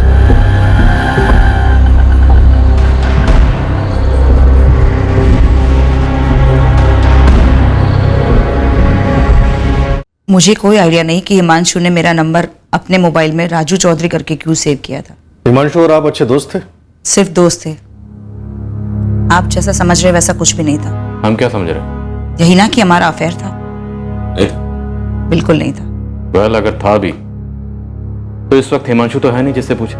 Speaker 18: मुझे कोई आइडिया नहीं कि हिमांशु ने मेरा नंबर अपने मोबाइल में राजू चौधरी करके क्यों सेव किया था।
Speaker 2: हिमांशु और आप अच्छे दोस्त थे?
Speaker 18: सिर्फ दोस्त थे। आप जैसा समझ रहे वैसा कुछ भी नहीं था।
Speaker 9: हम क्या समझ रहे?
Speaker 18: यही ना कि हमारा अफेयर था। बिल्कुल नहीं था।
Speaker 9: वेल, अगर था भी तो इस वक्त हिमांशु तो है नहीं जिससे पूछे।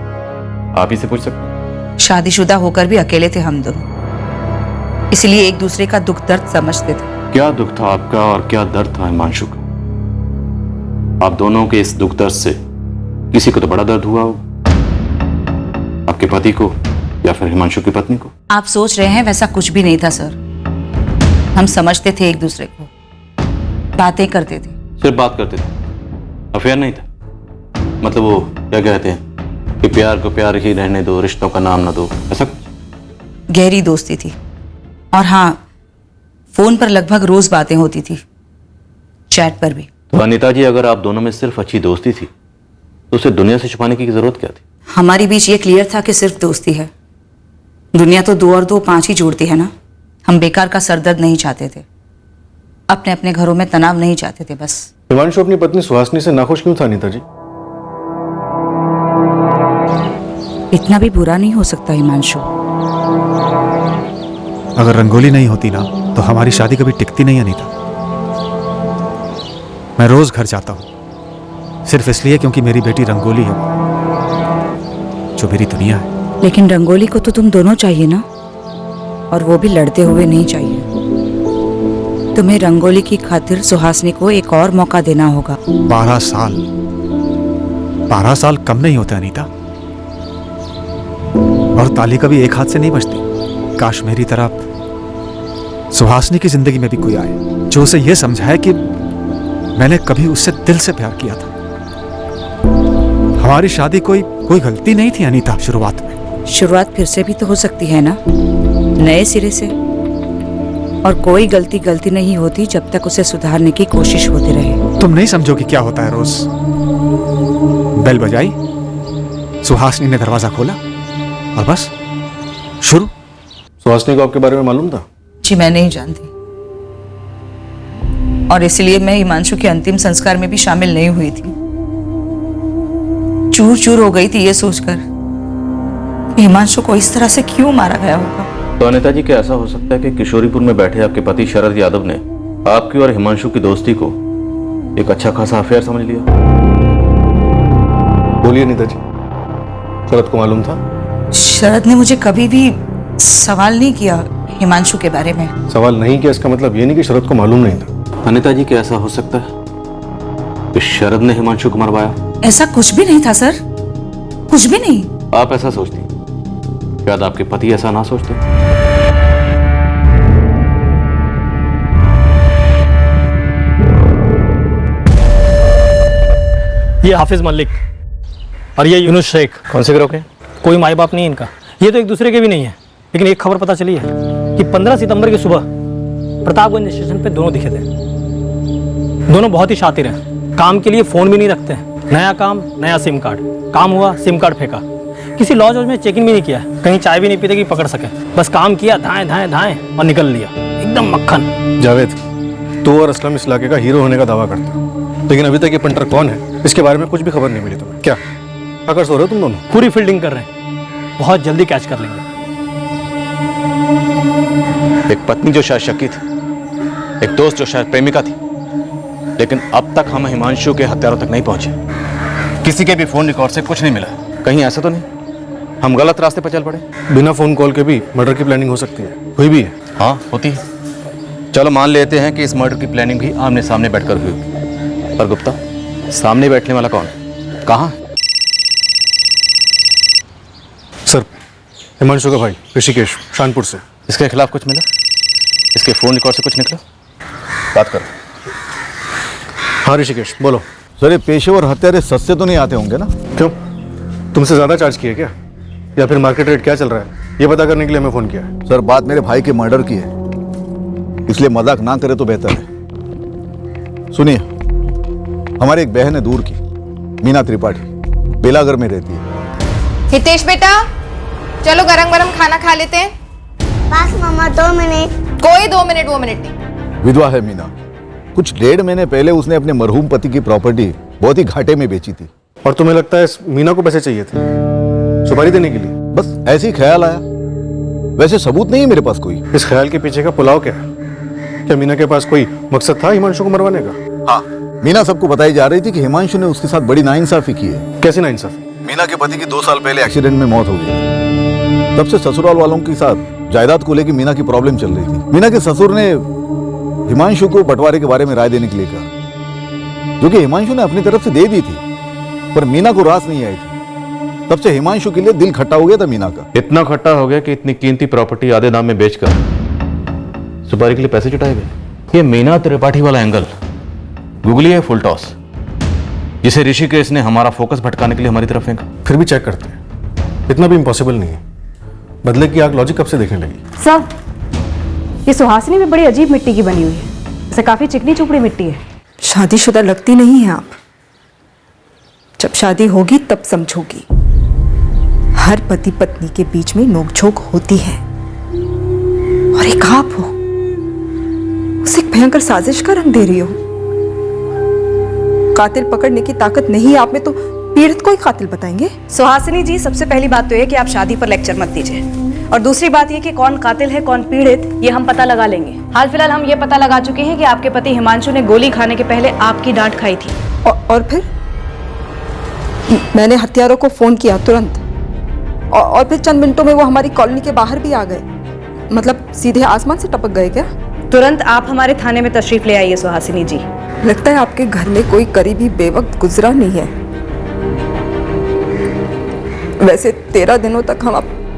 Speaker 9: आप ही से पूछ सकते।
Speaker 18: शादीशुदा होकर भी अकेले थे हम दोनों, इसलिए एक दूसरे का दुख दर्द समझते थे।
Speaker 9: क्या दुख था आपका और क्या दर्द था हिमांशु का? आप दोनों के इस दुख दर्द से किसी को तो बड़ा दर्द हुआ होगा, आपके पति को या फिर हिमांशु की पत्नी को।
Speaker 18: आप सोच रहे हैं वैसा कुछ भी नहीं था सर। हम समझते थे एक दूसरे को, बातें करते थे।
Speaker 9: सिर्फ बात करते थे, अफेयर नहीं था? मतलब वो क्या कहते हैं कि प्यार को प्यार ही रहने दो, रिश्तों का नाम ना दो, ऐसा कुछ?
Speaker 18: गहरी दोस्ती थी, और हाँ, फोन पर लगभग रोज बातें होती थी, चैट पर भी।
Speaker 9: तो अनीता जी, अगर आप दोनों में सिर्फ अच्छी दोस्ती थी तो उसे दुनिया से छुपाने की जरूरत क्या थी?
Speaker 18: हमारे बीच ये क्लियर था कि सिर्फ दोस्ती है। दुनिया तो 2 और 2 5 ही जोड़ती है ना। हम बेकार का सरदर्द नहीं चाहते थे, अपने अपने घरों में तनाव नहीं चाहते थे बस।
Speaker 2: हिमांशु अपनी पत्नी सुहासिनी से नाखुश क्यों था अनीता जी?
Speaker 18: इतना भी बुरा नहीं हो सकता हिमांशु।
Speaker 1: अगर रंगोली नहीं होती ना तो हमारी शादी कभी टिकती नहीं अनीता। मैं रोज घर जाता हूं सिर्फ इसलिए क्योंकि मेरी बेटी रंगोली है, जो मेरी दुनिया है।
Speaker 18: लेकिन रंगोली को तो तुम दोनों चाहिए ना, और वो भी लड़ते हुए नहीं चाहिए। तुम्हें रंगोली की खातिर सुहासिनी को एक और मौका देना होगा।
Speaker 1: 12 साल कम नहीं होते अनीता, और ताली कभी एक हाथ से नहीं बजती। काश मेरी तरह सुहासिनी की जिंदगी में भी कोई आए जो उसे यह समझाए कि मैंने कभी उससे दिल से प्यार किया था। हमारी शादी कोई गलती नहीं थी अनीता। शुरुआत फिर से भी तो हो सकती है ना, नए सिरे से। और कोई गलती नहीं होती जब तक उसे सुधारने की कोशिश होती रहे। तुम नहीं समझोगी क्या होता है रोज। बेल बजाई, सुहासिनी ने दरवाजा खोला और बस शुरू।
Speaker 2: सुहासिनी को आपके बारे में मालूम था?
Speaker 18: जी मैं नहीं जानती, और इसलिए मैं हिमांशु के अंतिम संस्कार में भी शामिल नहीं हुई थी। चूर चूर हो गई थी ये सोचकर कि हिमांशु को इस तरह से क्यों मारा गया होगा।
Speaker 9: तो अनीता जी, क्या ऐसा हो सकता है कि किशोरीपुर में बैठे आपके पति शरद यादव ने आपकी और हिमांशु की दोस्ती को एक अच्छा खासा अफेयर समझ लिया?
Speaker 2: बोलिए अनीता जी, शरद को मालूम था?
Speaker 18: शरद ने मुझे कभी भी सवाल नहीं किया हिमांशु के बारे में।
Speaker 2: सवाल नहीं किया इसका मतलब ये नहीं कि शरद को मालूम नहीं था।
Speaker 9: अनीता जी, क्या ऐसा हो सकता है कि शरद ने हिमांशु को मरवाया?
Speaker 18: ऐसा कुछ भी नहीं था सर, कुछ भी नहीं।
Speaker 9: आप ऐसा सोचती, शायद आपके पति ऐसा ना सोचते।
Speaker 13: ये हाफिज मलिक और ये यूनुस शेख।
Speaker 9: कौन से गिरोह के?
Speaker 13: कोई माई बाप नहीं इनका, ये तो एक दूसरे के भी नहीं है। लेकिन एक खबर पता चली है कि 15 सितंबर की सुबह प्रतापगंज स्टेशन पे दोनों दिखे थे। दोनों बहुत ही शातिर हैं, काम के लिए फोन भी नहीं रखते हैं। नया काम, नया सिम कार्ड, काम हुआ सिम कार्ड फेंका। किसी लॉज में चेक इन भी नहीं किया, कहीं चाय भी नहीं पीते कि पकड़ सके। बस काम किया, धाएं धाएं धाएं और निकल लिया, एकदम मक्खन।
Speaker 2: जावेद, तू और असलम इस इलाके का हीरो होने का दावा करते हो, लेकिन अभी तक ये पंटर कौन है इसके बारे में कुछ भी खबर नहीं मिली तुम्हें। क्या अगर सो रहे हो तुम दोनों?
Speaker 13: पूरी फील्डिंग कर रहे हैं, बहुत जल्दी कैच कर लेंगे।
Speaker 9: एक पत्नी जो शायद शकी थी, एक दोस्त जो शायद प्रेमिका थी, लेकिन अब तक हम हिमांशु के हत्यारों तक नहीं पहुंचे। किसी के भी फोन रिकॉर्ड से कुछ नहीं मिला। कहीं ऐसा तो नहीं हम गलत रास्ते पर चल पड़े?
Speaker 2: बिना फोन कॉल के भी मर्डर की प्लानिंग हो सकती है, हुई भी है।
Speaker 9: हाँ, होती है। चलो मान लेते हैं कि इस मर्डर की प्लानिंग भी आमने सामने बैठकर हुई। पर गुप्ता, सामने बैठने वाला कौन है, कहाँ है?
Speaker 2: सर, हिमांशु का भाई ऋषिकेश, शानपुर से।
Speaker 9: इसके खिलाफ कुछ मिला? इसके फोन रिकॉर्ड से कुछ निकला? बात करो।
Speaker 2: हाँ ऋषिकेश, बोलो।
Speaker 12: सर, ये पेशेवर हत्यारे सस्ते तो नहीं आते होंगे ना?
Speaker 2: क्यों, तुमसे ज्यादा चार्ज किए क्या, या फिर मार्केट रेट क्या चल रहा है ये पता करने के लिए हमें फोन किया है?
Speaker 12: सर, बात मेरे भाई के मर्डर की है। इसलिए मजाक ना करे तो बेहतर है। सुनिए, हमारी एक बहन है दूर की, मीना त्रिपाठी, बेलागर में रहती है।
Speaker 19: हितेश बेटा, चलो गरम गरम खाना खा लेते हैं।
Speaker 10: बस मम्मा 2 मिनट।
Speaker 19: कोई 2 मिनट वो मिनट नहीं।
Speaker 12: विधवा है मीना। कुछ 1.5 महीने पहले उसने अपने मरहूम पति की प्रॉपर्टी बहुत ही घाटे में बेची थी।
Speaker 2: और तुम्हें लगता है मीना को पैसे चाहिए थे सुपारी देने के लिए?
Speaker 12: बस ऐसे ही ख्याल आया, वैसे सबूत नहीं है मेरे पास कोई।
Speaker 2: इस ख्याल के पीछे का पुलाव क्या है? क्या मीना के पास कोई मकसद था हिमांशु को मरवाने का?
Speaker 12: हाँ, मीना सबको बताई जा रही थी कि हिमांशु ने उसके साथ बड़ी नाइंसाफी की है।
Speaker 2: कैसी नाइंसाफी?
Speaker 12: मीना के पति की 2 साल पहले एक्सीडेंट में मौत हो गई। तब से ससुराल वालों के साथ जायदाद को लेकर मीना की प्रॉब्लम चल रही थी। मीना के ससुर ने हिमांशु को बंटवारे के बारे में राय देने के लिए कहा, जो कि हिमांशु ने अपनी तरफ से दे दी थी, पर मीना को रास नहीं आई थी। तब से हिमांशु के लिए दिल खट्टा हो गया था मीना का।
Speaker 9: इतना खट्टा हो गया कि इतनी कीमती प्रॉपर्टी आधे दाम में बेचकर सुपारी के लिए पैसे जुटाए गए। ये मीना त्रिपाठी वाला एंगल गूगली है फुल टॉस, जिसे ऋषिकेश ने हमारा फोकस भटकाने के लिए हमारी तरफ फेंका।
Speaker 2: फिर भी चेक करते हैं, इतना भी इम्पॉसिबल नहीं है। बदले की आग लॉजिक कब से देखने लगी?
Speaker 4: सर, ये सुहासिनी भी बड़ी अजीब मिट्टी की बनी हुई है, इसे काफी चिकनी चुपड़ी मिट्टी है।
Speaker 11: शादीशुदा लगती नहीं है आप। जब शादी होगी तब समझोगी। हर पति पत्नी के बीच में नोकझोंक होती है, और एक आप हो, उसे एक भयंकर साजिश का रंग दे रही हो। कातिल पकड़ने की ताकत नहीं आप में, तो पीड़ित को ही कातिल बताएंगे?
Speaker 4: सुहासिनी जी, सबसे पहली बात तो ये कि आप शादी पर लेक्चर मत दीजिए, और दूसरी बात ये कि कौन कातिल है कौन पीड़ित, ये हम पता लगा लेंगे। हाल फिलहाल हम ये पता लगा चुके हैं कि आपके पति हिमांशु ने गोली खाने के पहले आपकी डांट खाई थी।
Speaker 11: और फिर मैंने हत्यारों को फोन किया तुरंत, और फिर चंद मिनटों में वो हमारी कॉलोनी के बाहर भी आ गए। मतलब सीधे आसमान से टपक गए क्या?
Speaker 4: तुरंत आप हमारे थाने में तशरीफ ले आइए सुहासिनी जी।
Speaker 11: लगता है आपके घर में कोई करीबी बेवक्त गुजरा नहीं है। वैसे 13 दिनों तक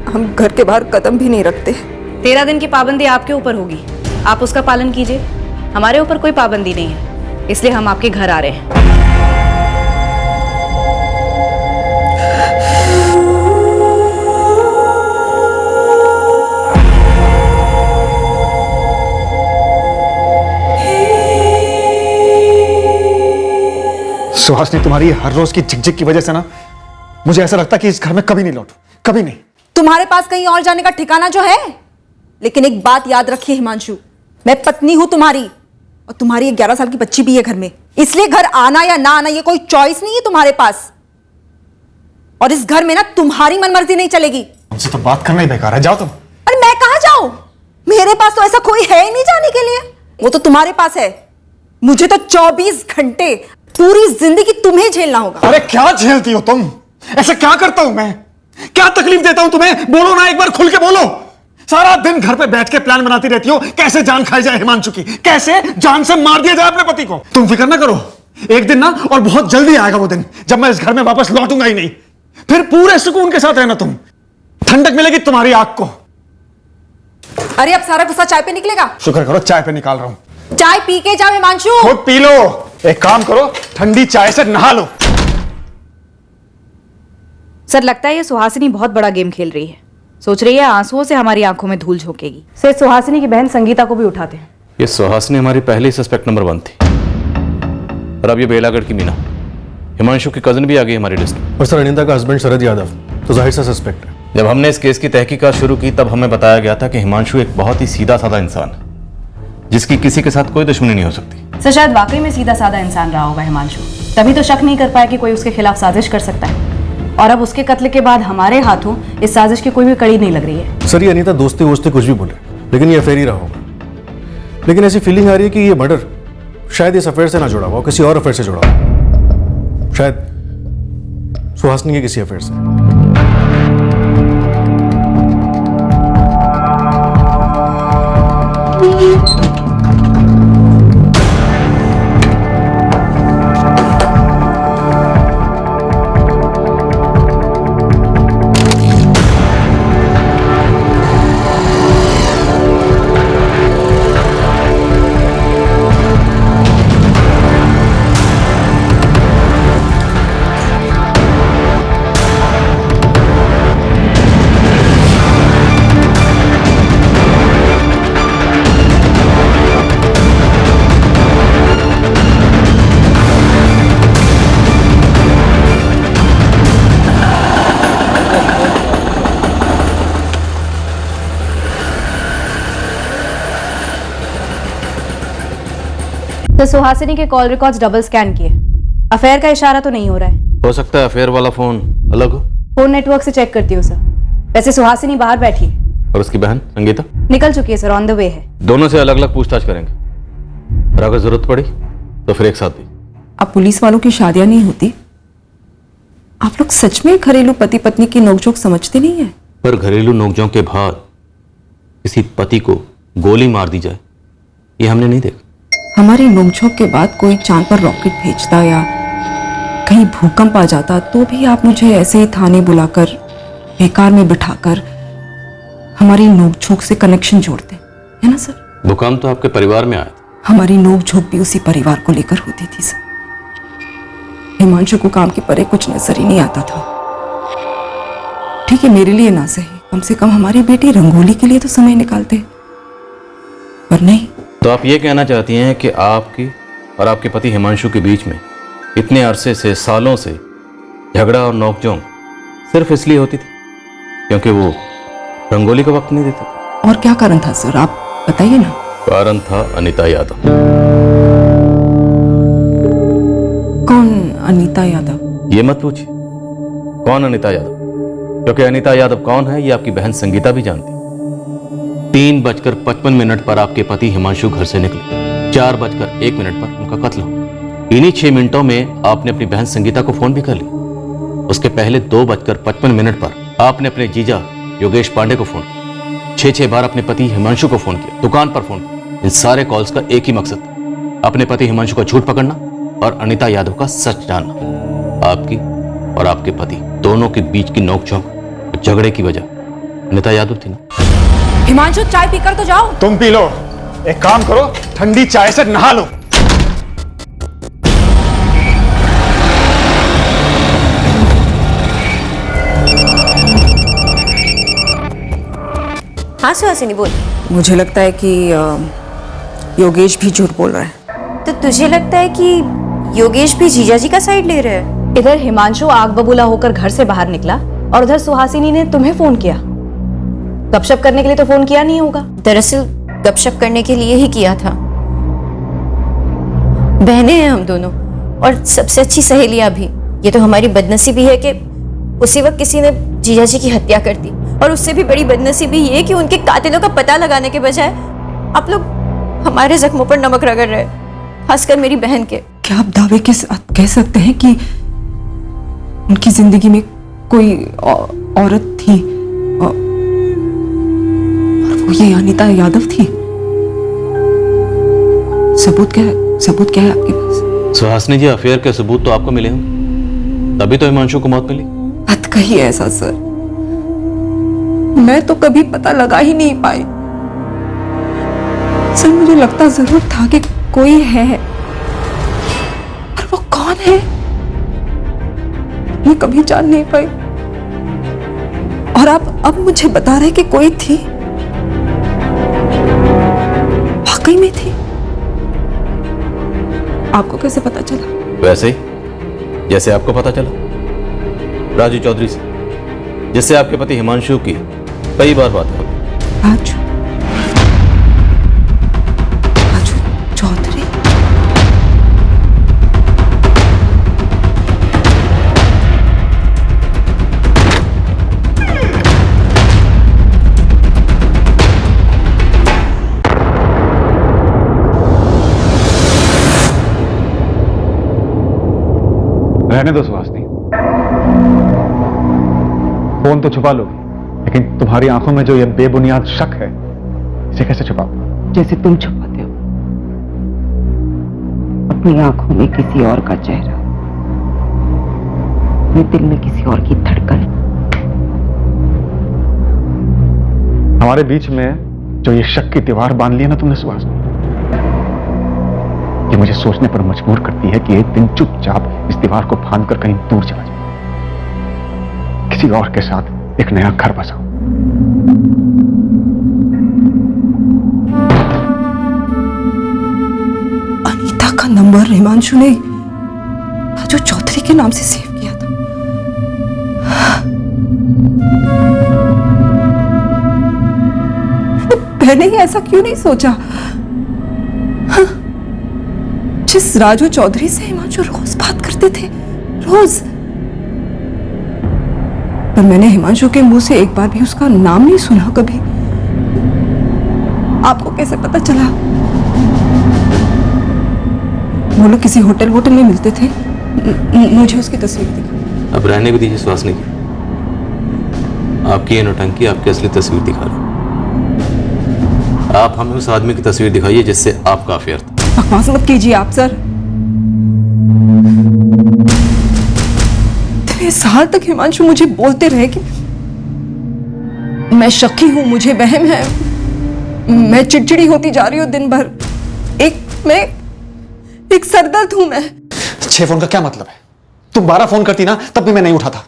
Speaker 11: हम घर के बाहर कदम भी नहीं रखते।
Speaker 4: 13 दिन की पाबंदी आपके ऊपर होगी, आप उसका पालन कीजिए। हमारे ऊपर कोई पाबंदी नहीं है, इसलिए हम आपके घर आ रहे हैं।
Speaker 5: सुहासिनी, तुम्हारी हर रोज की झिकझिक की वजह से ना मुझे ऐसा लगता है कि इस घर में कभी नहीं लौटूं, कभी नहीं।
Speaker 11: तुम्हारे पास कहीं और जाने का ठिकाना जो है। लेकिन एक बात याद रखिए हिमांशु, मैं पत्नी हूं तुम्हारी, और तुम्हारी 11 साल की बच्ची भी है घर में, इसलिए घर आना या ना आना ये कोई चॉइस नहीं है तुम्हारे पास। और इस घर में ना तुम्हारी मनमर्जी नहीं चलेगी।
Speaker 5: हमसे तो बात करना ही बेकार है, जाओ तुम।
Speaker 11: अरे मैं कहां जाऊं? मेरे पास तो ऐसा कोई है ही नहीं जाने के लिए, वो तो तुम्हारे पास है। मुझे तो 24 घंटे पूरी जिंदगी तुम्हें झेलना होगा।
Speaker 5: अरे क्या झेलती हो तुम? ऐसा क्या करता हूं मैं? क्या तकलीफ देता हूं तुम्हें? बोलो ना, एक बार खुल के बोलो। सारा दिन घर पे बैठ के प्लान बनाती रहती हो, कैसे जान खाई जाए हिमांशु की, कैसे जान से मार दिया जाए अपने पति को। तुम फिक्र ना करो, एक दिन ना, और बहुत जल्दी आएगा वो दिन जब मैं इस घर में वापस लौटूंगा ही नहीं। फिर पूरे सुकून के साथ रहना तुम, ठंडक मिलेगी तुम्हारी आंख को।
Speaker 11: अरे अब सारा गुस्सा चाय पे निकलेगा?
Speaker 5: शुक्र करो चाय पे निकाल रहा हूं।
Speaker 11: चाय पी के जाओ हिमांशु।
Speaker 5: खुद पी लो। एक काम करो, ठंडी चाय से नहा लो।
Speaker 4: सर, लगता है ये सुहासिनी बहुत बड़ा गेम खेल रही है। सोच रही है आंसुओं से हमारी आंखों में धूल झोंकेगी। सर, सुहासिनी की बहन संगीता को भी उठाते हैं।
Speaker 9: ये सुहासिनी हमारी पहली सस्पेक्ट नंबर 1 थी, और अब ये बेलागढ़ की मीना, हिमांशु की कजन भी आ गई हमारी लिस्ट में।
Speaker 2: और सर, अनिता का हस्बैंड शरद यादव तो जाहिर सा सस्पेक्ट है।
Speaker 9: जब हमने इस केस की तहकीकात शुरू की तब हमें बताया गया था कि हिमांशु एक बहुत ही सीधा साधा इंसान है, जिसकी किसी के साथ कोई दुश्मनी नहीं हो सकती।
Speaker 4: सर, शायद वाकई में सीधा साधा इंसान रहा होगा हिमांशु, तभी तो शक नहीं कर पाया कि कोई उसके खिलाफ साजिश कर सकता है। और अब उसके कत्ल के बाद हमारे हाथों इस साजिश की कोई भी कड़ी नहीं लग रही है।
Speaker 2: सर, ये अनीता दोस्ती वोस्ती कुछ भी बोले, लेकिन ये अफेयर ही रहा होगा। लेकिन ऐसी फीलिंग आ रही है कि ये मर्डर शायद इस अफेयर से ना जुड़ा हुआ, किसी और अफेयर से जुड़ा हुआ, शायद सुहासिनी के किसी अफेयर से।
Speaker 4: तो सुहासिनी के कॉल रिकॉर्ड्स डबल स्कैन किए, अफेयर का इशारा तो नहीं हो रहा है।
Speaker 9: हो सकता है अफेयर वाला फोन अलग हो।
Speaker 4: फोन नेटवर्क से चेक करती हूँ सर। वैसे सुहासिनी बाहर बैठी है।
Speaker 9: और उसकी बहन संगीता
Speaker 4: निकल चुकी है सर, ऑन द वे है।
Speaker 9: दोनों से अलग अलग पूछताछ करेंगे, और अगर जरूरत पड़ी तो फिर एक साथ भी।
Speaker 11: अब पुलिस वालों की शादियां नहीं होती। आप लोग सच में घरेलू पति पत्नी की नोकझोंक समझते नहीं है?
Speaker 9: पर घरेलू नोकझोंक के बाद किसी पति को गोली मार दी जाए, ये हमने नहीं देखा।
Speaker 11: हमारी नोकझोंक के बाद कोई चांद पर रॉकेट भेजता या कहीं भूकंप आ जाता तो भी आप मुझे ऐसे ही थाने बुलाकर बेकार में बिठाकर हमारी नोकझोंक से कनेक्शन जोड़ते, है ना सर?
Speaker 9: भूकंप तो आपके परिवार में आया।
Speaker 11: हमारी नोकझोंक भी उसी परिवार को लेकर होती थी सर। हिमांशु को काम के परे कुछ नजर ही नहीं आता था। ठीक है, मेरे लिए ना सही, कम से कम हमारी बेटी रंगोली के लिए तो समय निकालते, पर नहीं।
Speaker 9: तो आप ये कहना चाहती हैं कि आपकी और आपके पति हिमांशु के बीच में इतने अरसे से, सालों से झगड़ा और नोकझोंक सिर्फ इसलिए होती थी क्योंकि वो रंगोली का वक्त नहीं देते थे?
Speaker 11: और क्या कारण था सर, आप बताइए ना।
Speaker 9: कारण था अनीता यादव।
Speaker 11: कौन अनीता यादव?
Speaker 9: ये मत पूछिए कौन अनीता यादव, क्योंकि अनीता यादव कौन है ये आपकी बहन संगीता भी जानती। 3:55 पर आपके पति हिमांशु घर से निकले, 4:01 पर उनका कत्ल हो। इन्हीं 6 मिनटों में आपने अपनी बहन संगीता को फोन भी कर लिया। उसके पहले 2:55 पर आपने अपने जीजा योगेश पांडे को फोन किया। 6 बार अपने पति हिमांशु को फोन किया, दुकान पर फोन किया। इन सारे कॉल्स का एक ही मकसद था, अपने पति हिमांशु का झूठ पकड़ना और अनीता यादव का सच जानना। आपकी और आपके पति दोनों के बीच की नोकझोंक और झगड़े की वजह अनीता यादव थी ना।
Speaker 11: हिमांशु चाय पीकर तो जाओ।
Speaker 5: तुम पी लो, एक काम करो, ठंडी चाय से नहा लो।
Speaker 20: हाँ सुहासिनी बोल।
Speaker 11: मुझे लगता है कि योगेश भी झूठ बोल रहा है।
Speaker 20: तो तुझे लगता है कि योगेश भी जीजा जी का साइड ले रहा है?
Speaker 4: इधर हिमांशु आग बबूला होकर घर से बाहर निकला और उधर सुहासिनी ने तुम्हें फोन किया। गपशप करने के लिए तो फोन किया नहीं होगा।
Speaker 20: दरअसल गपशप करने के लिए ही किया था। बहनें हैं हम दोनों और सबसे अच्छी सहेलियां भी। ये तो हमारी बदनसीबी है कि उसी वक्त किसी ने जीजा जी की हत्या कर दी, और उससे भी बड़ी बदनसीबी ये कि उनके कातिलों का पता लगाने के बजाय आप लोग हमारे जख्मों पर नमक रगड़ रहे, खासकर मेरी बहन के।
Speaker 11: क्या आप दावे के साथ कह सकते हैं कि उनकी जिंदगी में कोई औरत थी और वो ये अनीता यादव थी? सबूत क्या है आपके पास?
Speaker 9: सुहासिनी जी, अफेयर के सबूत तो आपको मिले हों, तभी तो हिमांशु को मौत मिली।
Speaker 11: मत कहिए ऐसा सर, मैं तो कभी पता लगा ही नहीं पाई। सर मुझे लगता जरूर था कि कोई है, पर वो कौन है मैं कभी जान नहीं पाई। और आप अब मुझे बता रहे कि कोई थी, वाकई में थी। आपको कैसे पता चला?
Speaker 9: वैसे ही जैसे आपको पता चला राजू चौधरी से, जिससे आपके पति हिमांशु की कई बार बात हो।
Speaker 11: राजू चौधरी?
Speaker 1: रहने दो सुहासिनी, फोन तो छुपा लोगी, लेकिन तुम्हारी आंखों में जो यह बेबुनियाद शक है, इसे कैसे छुपाओ?
Speaker 11: जैसे तुम छुपाते हो अपनी आंखों में किसी और का चेहरा, अपने दिल में किसी और की धड़कन।
Speaker 1: हमारे बीच में जो ये शक की दीवार बांध ली है ना तुमने सुहासिनी, ये मुझे सोचने पर मजबूर करती है कि एक दिन चुपचाप इस दीवार को फांदकर कहीं दूर चला जाए, किसी और के साथ एक नया घर बसाओ।
Speaker 11: अनीता का नंबर हिमांशु ने राजू चौधरी के नाम से सेव किया था। मैंने ही ऐसा क्यों नहीं सोचा? जिस राजू चौधरी से हिमांशु रोज बात करते थे, रोज, पर मैंने हिमांशु के मुंह से एक बार भी उसका नाम नहीं सुना कभी। आपको कैसे पता चला? वो लोग किसी होटल में मिलते थे। मुझे उसकी तस्वीर दिखा।
Speaker 9: अब रहने को दीजिए सुहासिनी जी, आपकी ये नौटंकी आपकी असली तस्वीर दिखा रहा हूं। आप हमें उस आदमी की तस्वीर दिखाइए जिससे आपका अफेयर था।
Speaker 11: बकवास मत कीजिए आप सर। इतने साल तक हिमांशु मुझे बोलते रहे कि मैं शक्की हूं, मुझे वहम है, मैं चिड़चिड़ी होती जा रही हूं दिन भर, एक सरदर्द हूं मैं।
Speaker 5: 6 फोन का क्या मतलब है? तुम 12 फोन करती ना तब भी मैं नहीं उठाता,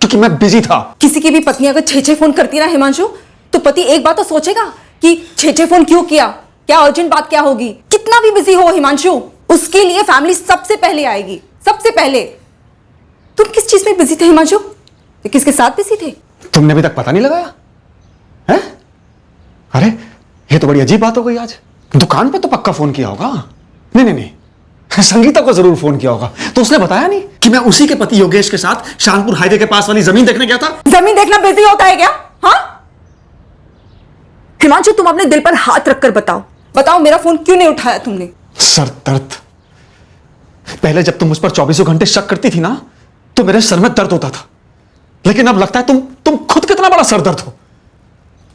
Speaker 5: क्योंकि मैं बिजी था।
Speaker 11: किसी की भी पत्नी अगर 6 फोन करती ना हिमांशु, तो पति एक बात तो सोचेगा कि 6 फोन क्यों किया, क्या अर्जेंट बात क्या होगी। कितना भी बिजी हो हिमांशु, उसके लिए फैमिली सबसे पहले आएगी, सबसे पहले। तुम किस चीज में बिजी थे हिमांशु? किसके साथ बिजी थे?
Speaker 5: तुमने अभी तक पता नहीं लगाया है? अरे ये तो बड़ी अजीब बात हो गई आज। दुकान पे तो पक्का फोन किया होगा। नहीं, संगीता को जरूर फोन किया होगा। तो उसने बताया नहीं कि मैं उसी के पति योगेश के साथ शानपुर हाईवे के पास वाली जमीन देखने गया था।
Speaker 11: जमीन देखना बिजी होता है क्या? हाँ हिमांशु, तुम अपने दिल पर हाथ रखकर बताओ मेरा फोन क्यों नहीं उठाया तुमने?
Speaker 5: सर दर्द। पहले जब तुम मुझ पर 24 घंटे शक करती थी ना, तो मेरे सर में दर्द होता था, लेकिन अब लगता है तुम खुद कितना बड़ा सरदर्द हो।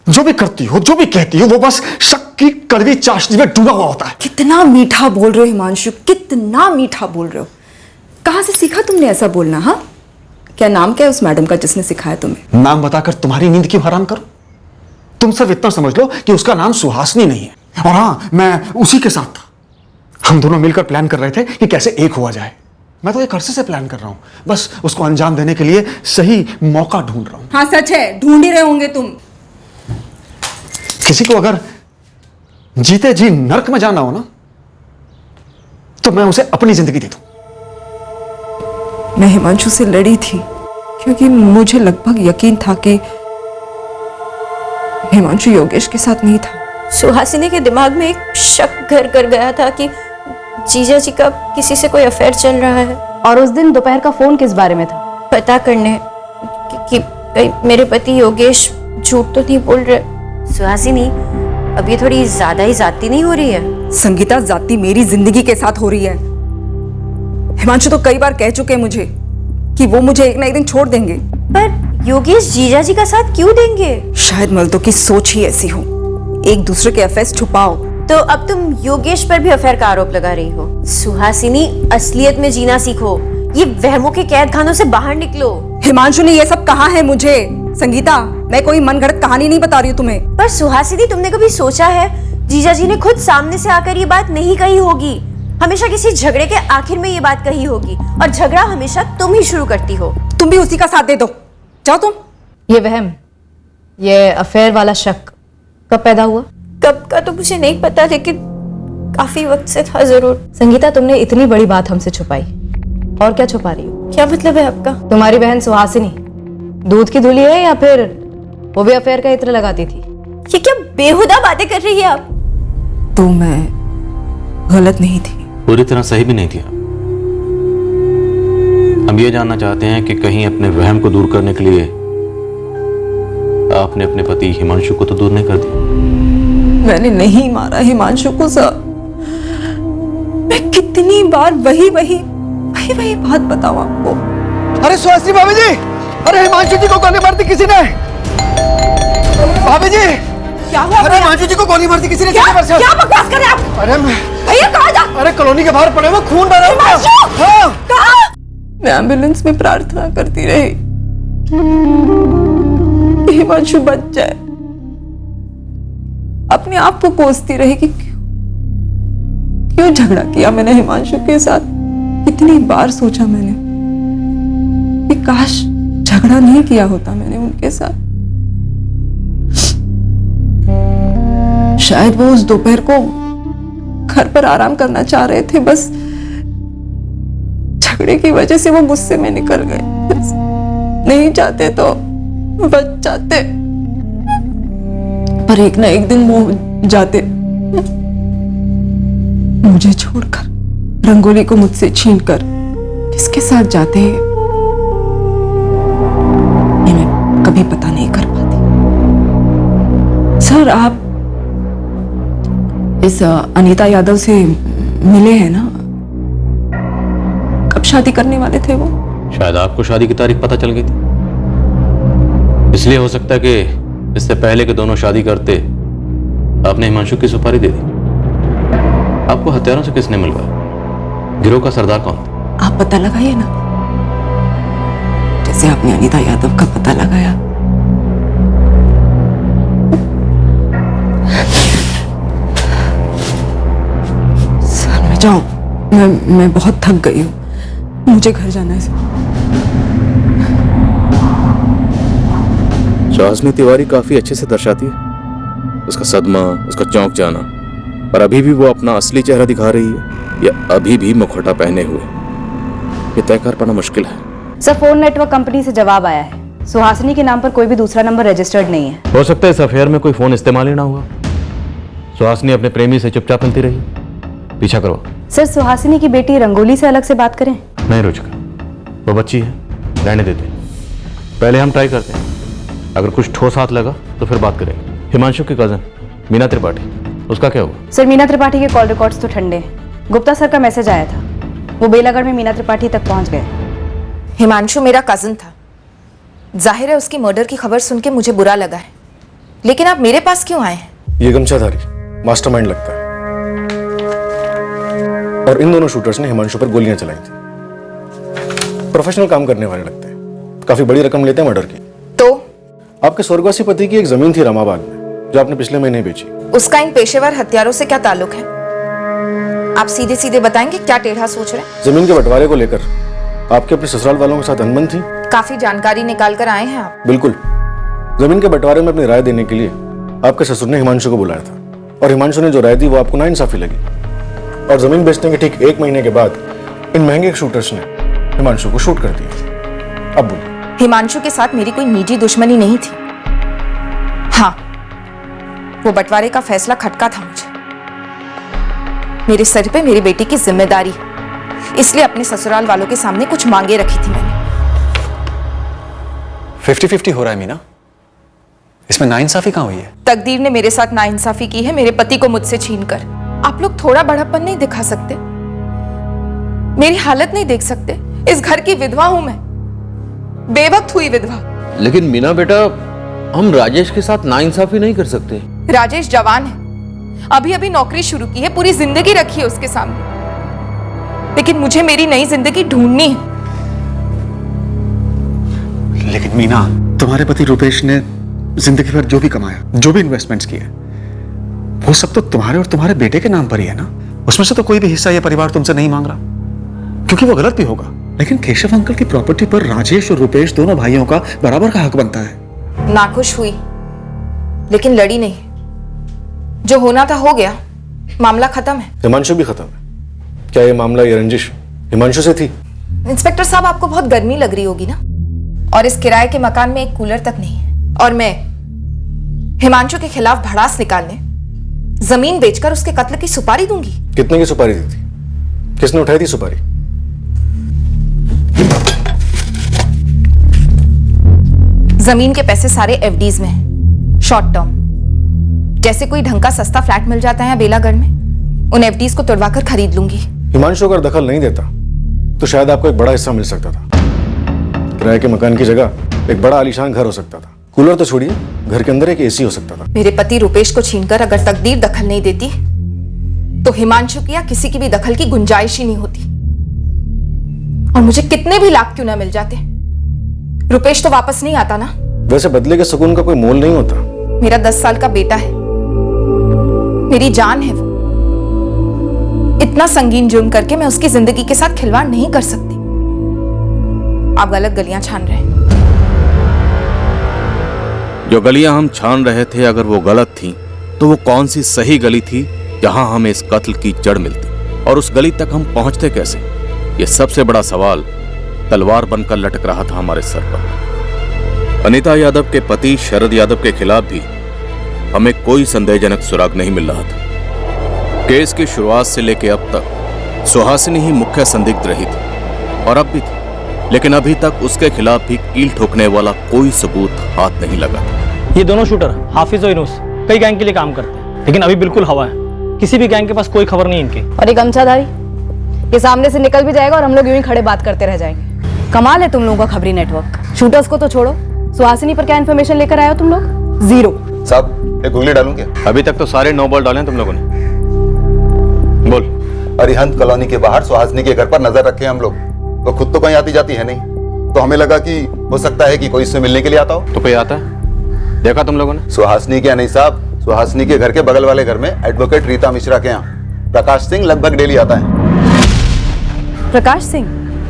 Speaker 5: जो भी करती हो, जो भी कहती हो, वो बस शक की कड़वी चाशनी में डूबा हुआ होता है।
Speaker 11: कितना मीठा बोल रहे हो हिमांशु, कितना मीठा बोल रहे हो। कहां से सीखा तुमने ऐसा बोलना? हाँ, क्या नाम क्या है उस मैडम का जिसने सिखाया तुम्हें?
Speaker 5: नाम बताकर तुम्हारी नींद क्यों हराम करूं? तुम सिर्फ इतना समझ लो कि उसका नाम सुहासिनी नहीं है। और हाँ, मैं उसी के साथ था। हम दोनों मिलकर प्लान कर रहे थे कि कैसे एक हुआ जाए। मैं तो एक अरसे से प्लान कर रहा हूं, बस उसको अंजाम देने के लिए सही मौका ढूंढ रहा हूं।
Speaker 11: हाँ सच है, ढूंढ ही रहे होंगे तुम।
Speaker 5: किसी को अगर जीते जी नर्क में जाना हो ना, तो मैं उसे अपनी जिंदगी दे दूं।
Speaker 11: मैं हिमांशु से लड़ी थी क्योंकि मुझे लगभग यकीन था कि हिमांशु योगेश के साथ नहीं था।
Speaker 20: सुहासिनी के दिमाग में एक शक घर कर गया था कि जीजा जी का किसी से कोई अफेयर चल रहा है।
Speaker 4: और उस दिन दोपहर का फोन किस बारे में था?
Speaker 20: पता करने कि कहीं मेरे पति योगेश झूठ तो नहीं बोल रहे। सुहासिनी, अब ये थोड़ी ज्यादा ही जाती नहीं हो रही है?
Speaker 11: संगीता, जाती मेरी जिंदगी के साथ हो रही है। हिमांशु तो कई बार कह चुके हैं मुझे कि वो मुझे एक ना एक दिन छोड़ देंगे।
Speaker 20: पर योगेश जीजा जी का साथ क्यों देंगे?
Speaker 11: शायद मर्दों की सोच ही ऐसी हो, एक दूसरे के अफेयर छुपाओ।
Speaker 20: तो अब तुम योगेश पर भी अफेयर का आरोप लगा रही हो। सुहासिनी, असलियत में जीना सीखो, ये वहमों के कैद खानों से बाहर निकलो।
Speaker 11: हिमांशु ने ये सब कहा है मुझे। संगीता, मैं कोई मनगढ़ंत कहानी नहीं बता रही हूँ तुम्हें।
Speaker 20: पर सुहासिनी, तुमने कभी सोचा है जीजा जी ने खुद सामने से आकर ये बात नहीं कही होगी? हमेशा किसी झगड़े के आखिर में ये बात कही होगी, और झगड़ा हमेशा तुम ही शुरू करती हो।
Speaker 11: तुम भी उसी का साथ दे दो, जाओ तुम।
Speaker 4: ये वहम, ये अफेयर वाला शक कब पैदा हुआ?
Speaker 20: कब का तो मुझे नहीं पता, लेकिन काफी वक्त से था जरूर।
Speaker 4: संगीता, तुमने इतनी बड़ी बात हमसे छुपाई, और क्या छुपा रही हो?
Speaker 20: क्या मतलब है आपका?
Speaker 4: तुम्हारी बहन सुहासिनी दूध की धुली है या फिर वो भी अफेयर का इत्र लगाती थी?
Speaker 20: ये क्या बेहुदा बातें कर रही है आप?
Speaker 11: तो मैं गलत नहीं थी?
Speaker 9: पूरी तरह सही भी नहीं थी। हम ये जानना चाहते हैं कि कहीं अपने वहम को दूर करने के लिए आपने अपने पति हिमांशु को तो दूर नहीं कर दिया?
Speaker 11: मैंने नहीं मारा हिमांशु को सर। मैं कितनी बार वही बात बताऊं आपको।
Speaker 3: अरे सुहासिनी भाभी जी, अरे हिमांशु जी को गोली मार दी किसी ने। भाभी जी,
Speaker 11: क्या हुआ?
Speaker 3: अरे हिमांशु जी को गोली मार दी किसी ने।
Speaker 11: क्या बकवास कर रहे हैं आप?
Speaker 3: अरे
Speaker 11: भैया कहाँ जा?
Speaker 3: अरे कॉलोनी के बाहर पड़े हुए खून बह रहा है।
Speaker 11: हाँ। कहाँ? मैं एम्बुलेंस में प्रार्थना करती रही कि हिमांशु बच जाए। अपने आप को कोसती रही कि क्यों झगड़ा किया मैंने हिमांशु के साथ। कितनी बार सोचा मैंने कि काश झगड़ा नहीं किया होता मैंने उनके साथ। शायद वो उस दोपहर को घर पर आराम करना चाह रहे थे, बस झगड़े की वजह से वो गुस्से में निकल गए। नहीं चाहते तो बच जाते, पर एक ना एक दिन वो जाते मुझे छोड़कर, रंगोली को मुझसे छीनकर किसके साथ जाते हैं ये मैं कभी पता नहीं कर पाती। सर, आप इस अनीता यादव से मिले हैं ना? कब शादी करने वाले थे वो?
Speaker 9: शायद आपको शादी की तारीख पता चल गई थी, इसलिए हो सकता है कि इससे पहले कि दोनों शादी करते आपने हिमांशु की सुपारी दे दी। आपको हथियारों से किसने मिलवाया? गिरोह का सरदार कौन था?
Speaker 11: आप पता लगाइए ना, जैसे आपने अनीता यादव का पता लगाया। सर, मैं जाऊं? मैं बहुत थक गई हूँ, मुझे घर जाना है।
Speaker 9: सुहासिनी तिवारी काफी अच्छे से दर्शाती है उसका सदमा, उसका चौंक जाना, पर अभी भी वो अपना असली चेहरा दिखा रही है या अभी भी मुखौटा पहने हुए, ये तय कर पाना मुश्किल है।
Speaker 4: सर, फोन नेटवर्क कंपनी से जवाब आया है। सुहासिनी के नाम पर कोई भी दूसरा नंबर रजिस्टर्ड नहीं है।
Speaker 9: हो सकता है इस अफेयर में कोई फोन इस्तेमाल ही ना हुआ। सुहासिनी अपने प्रेमी से चुपचाप मिलती रही। पीछा करो।
Speaker 4: सर, सुहासिनी की बेटी रंगोली से अलग से बात करें?
Speaker 9: नहीं रुचिका, वो बच्ची है, रहने देते। पहले हम ट्राई करते हैं, अगर कुछ ठोस हाथ लगा तो फिर बात करेंगे। हिमांशु की कजन मीना त्रिपाठी, उसका क्या हुआ?
Speaker 4: सर, मीना त्रिपाठी के कॉल रिकॉर्ड्स तो ठंडे हैं। गुप्ता सर का मैसेज आया था, वो बेलागढ़ में मीना त्रिपाठी तक पहुंच गए।
Speaker 19: हिमांशु मेरा कजिन था, जाहिर है उसकी मर्डर की खबर सुन के मुझे बुरा लगा है, लेकिन आप मेरे पास क्यों आए हैं?
Speaker 2: ये गमछाधारी मास्टरमाइंड लगता है, और इन दोनों शूटर्स ने हिमांशु पर गोलियां चलाई थी। प्रोफेशनल काम करने वाले लगते हैं, काफी बड़ी रकम लेते हैं मर्डर की।
Speaker 19: तो
Speaker 2: आपके स्वर्गवासी पति की एक जमीन थी रामाबाग में, जो आपने पिछले महीने बेची।
Speaker 19: उसका इन पेशेवर हत्यारों से क्या ताल्लुक है? आप सीधे सीधे बताएंगे क्या टेढ़ा सोच रहे हैं?
Speaker 2: जमीन के बंटवारे को लेकर आपके अपने ससुराल वालों के साथ अनबन थी?
Speaker 19: काफी जानकारी निकाल कर आए हैं आप।
Speaker 2: बिल्कुल। जमीन के बंटवारे में अपनी राय देने के लिए आपके ससुर ने हिमांशु को बुलाया था, और हिमांशु ने जो राय दी वो आपको नाइंसाफी लगी, और जमीन बेचने के ठीक 1 महीने के बाद इन महंगे शूटर्स ने हिमांशु को शूट कर दिया। अब बोलिए।
Speaker 19: हिमांशु के साथ मेरी कोई निजी दुश्मनी नहीं थी। हाँ, वो बंटवारे का फैसला खटका था मुझे। मेरे सर पे मेरी बेटी की जिम्मेदारी, इसलिए अपने ससुराल वालों के सामने कुछ मांगे रखी थी मैंने।
Speaker 21: 50-50 हो रहा है मीना, इसमें नाइंसाफी कहां हुई है?
Speaker 19: तकदीर ने मेरे साथ नाइंसाफी की है, मेरे पति को मुझसे छीनकर। आप लोग थोड़ा बड़प्पन नहीं दिखा सकते? मेरी हालत नहीं देख सकते? इस घर की विधवा हूं मैं, बेवक्त हुई विधवा।
Speaker 9: लेकिन मीना बेटा, हम राजेश के साथ नाइंसाफी नहीं कर सकते।
Speaker 19: राजेश जवान है, अभी अभी नौकरी शुरू की है, पूरी जिंदगी रखी है उसके सामने, लेकिन मुझे मेरी नई जिंदगी ढूंढनी है।
Speaker 5: लेकिन मीना, तुम्हारे पति रुपेश ने जिंदगी भर जो भी कमाया, जो भी इन्वेस्टमेंट्स किए, वो सब तो तुम्हारे और तुम्हारे बेटे के नाम पर ही है ना। उसमें से तो कोई भी हिस्सा ये परिवार तुमसे नहीं मांग रहा, क्योंकि वो गलत भी होगा। लेकिन केशव अंकल की प्रॉपर्टी पर राजेश और रुपेश दोनों भाइयों का बराबर का हक बनता है।
Speaker 19: नाखुश हुई, लेकिन लड़ी नहीं। जो होना था हो गया, मामला खत्म है।
Speaker 2: हिमांशु भी खत्म है। क्या ये मामला, ये रंजिश हिमांशु से थी?
Speaker 19: इंस्पेक्टर साहब, आपको बहुत गर्मी लग रही होगी ना, और इस किराए के मकान में एक कूलर तक नहीं है, और मैं हिमांशु के खिलाफ भड़ास निकालने जमीन बेचकर उसके कत्ल की सुपारी दूंगी।
Speaker 2: कितने की सुपारी दी थी? किसने उठाई थी सुपारी?
Speaker 19: जमीन के पैसे सारे एफडीज में हैं, शॉर्ट टर्म। जैसे कोई ढंग का सस्ता फ्लैट मिल जाता है बेलागढ़ में, उन एफडीज को तोड़वाकर खरीद लूंगी।
Speaker 2: हिमांशु अगर दखल नहीं देता तो शायद आपको एक बड़ा हिस्सा मिल सकता था। किराए के मकान की जगह एक बड़ा आलीशान घर हो सकता था। कूलर तो छोड़िए, घर के अंदर एक एसी हो सकता था।
Speaker 19: मेरे पति रुपेश को छीनकर अगर तकदीर दखल नहीं देती तो हिमांशु की या किसी की भी दखल की गुंजाइश ही नहीं होती। और मुझे कितने भी लाख क्यों ना मिल जाते, रुपेश तो वापस नहीं आता ना।
Speaker 2: वैसे बदले के सुकून का कोई मोल नहीं होता।
Speaker 19: मेरा 10 साल का बेटा है, मेरी जान है वो। इतना संगीन जुर्म करके मैं उसकी जिंदगी के साथ खिलवाड़ नहीं कर सकती। आप गलत गलियां छान रहे हैं।
Speaker 9: जो गलियां हम छान रहे थे, अगर वो गलत थी तो वो कौन सी सही गली थी जहां हमें इस कत्ल की जड़ मिलती, और उस गली तक हम पहुंचते कैसे? ये सबसे बड़ा सवाल तलवार बनकर लटक रहा था हमारे सर पर। अनीता यादव के पति शरद यादव के खिलाफ भी हमें कोई संदेहजनक सुराग नहीं मिल रहा था। केस की शुरुआत से लेकर अब तक
Speaker 8: सुहासिनी ही मुख्य संदिग्ध रही थी और अब भी थी, लेकिन अभी तक उसके खिलाफ भी कील ठोकने वाला कोई सबूत हाथ नहीं लगा था।
Speaker 13: ये दोनों शूटर हाफिज और यूनुस कई गैंग के लिए काम करते हैं, लेकिन अभी बिल्कुल हवा है। किसी भी गैंग के पास कोई खबर नहीं इनकी।
Speaker 4: और ये गमछाधारी ये सामने से निकल भी जाएगा और हम लोग यूं ही खड़े बात करते रह जाएंगे। कमाल है तुम लोगों का खबरी नेटवर्क। शूटर्स को तो छोड़ो, सुहासिनी पर क्या इन्फॉर्मेशन लेकर आए हो तुम लोग? जीरो।
Speaker 12: साहब एक गोली डालूं क्या?
Speaker 9: अभी तक तो सारे 9 बॉल डाले हैं तुम लोगों ने। बोल।
Speaker 12: अरिहंत कॉलोनी के बाहर सुहासिनी के घर पर नजर रखे हम लोग, वो खुद तो कहीं आती जाती है नहीं, तो हमें लगा कि हो सकता है कि कोई इससे मिलने के लिए आता हो।
Speaker 9: तो कोई आता है? देखा तुम लोगों ने?
Speaker 12: सुहासिनी क्या नहीं साहब, सुहासिनी के घर के बगल वाले घर में एडवोकेट रीता मिश्रा के यहाँ प्रकाश सिंह लगभग डेली आता है।
Speaker 4: प्रकाश सिंह?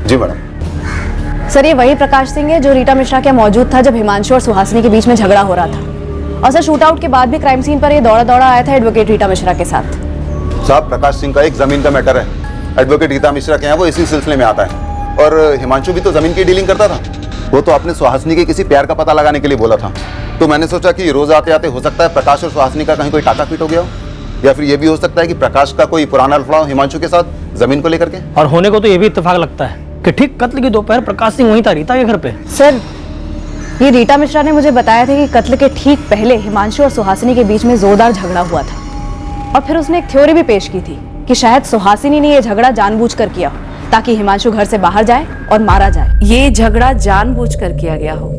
Speaker 12: जी मैडम।
Speaker 4: सर ये वही प्रकाश सिंह है जो रीटा मिश्रा के मौजूद था जब हिमांशु और सुहासिनी के बीच में झगड़ा हो रहा था। और सर शूट आउट के बाद भी क्राइम सीन पर ये दौड़ा दौड़ा आया था एडवोकेट रीटा मिश्रा के साथ।
Speaker 12: साहब प्रकाश सिंह का एक जमीन का मैटर है, एडवोकेट रीता मिश्रा के यहाँ वो इसी सिलसिले में आता है। और हिमांशु भी तो जमीन की डीलिंग करता था। वो तो आपने सुहासिनी के किसी प्यार का पता लगाने के लिए बोला था, तो मैंने सोचा कि रोज आते आते हो सकता है प्रकाश और सुहासिनी का कहीं कोई टाका पीट हो गया हो, या फिर ये भी हो सकता है कि प्रकाश का कोई पुराना लफड़ा हो हिमांशु के साथ जमीन को लेकर के।
Speaker 13: और होने को तो ये भी इत्तेफाक लगता है कि ठीक कत्ल की दोपहर प्रकाश सिंह वहीं था रीता के घर पे।
Speaker 4: सर ये रीटा मिश्रा ने मुझे बताया था कि कत्ल के ठीक पहले हिमांशु और सुहासिनी के बीच में जोरदार झगड़ा हुआ था, और फिर उसने एक थ्योरी भी पेश की थी कि शायद सुहासिनी ने यह झगड़ा जानबूझकर किया हो ताकि हिमांशु घर से बाहर जाए और मारा जाए।
Speaker 17: ये झगड़ा जानबूझकर किया गया हो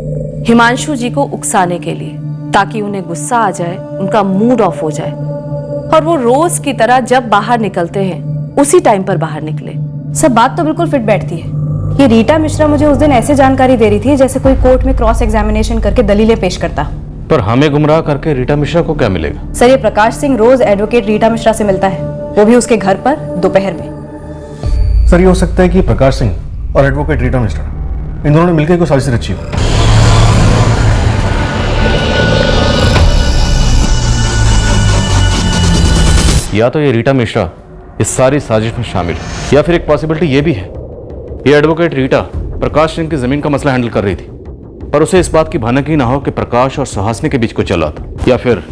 Speaker 17: हिमांशु जी को उकसाने के लिए, ताकि उन्हें गुस्सा आ जाए, उनका मूड ऑफ हो जाए और वो रोज की तरह जब बाहर निकलते हैं उसी टाइम पर बाहर निकले।
Speaker 4: सब बात तो बिल्कुल फिट बैठती है। ये रीटा मिश्रा मुझे उस दिन ऐसे जानकारी दे रही थी जैसे कोई कोर्ट में क्रॉस एग्जामिनेशन करके दलीलें पेश करता।
Speaker 9: पर हमें गुमराह करके रीटा मिश्रा को क्या मिलेगा?
Speaker 4: सर ये प्रकाश सिंह रोज एडवोकेट रीटा मिश्रा से मिलता है, वो भी उसके घर पर दोपहर में।
Speaker 2: सर ये हो सकता है कि प्रकाश सिंह और एडवोकेट रीटा मिश्रा इन दोनों ने मिलकर कोई साजिश रची हो।
Speaker 9: या तो ये रीटा मिश्रा इस सारी साजिश में शामिल है, या फिर एक पॉसिबिलिटी ये भी है ये एडवोकेट रीटा प्रकाश सिंह की जमीन का मसला हैंडल कर रही थी और उसे इस बात की भनक ही ना हो कि प्रकाश और सुहासिनी के बीच कुछ चला था, या फिर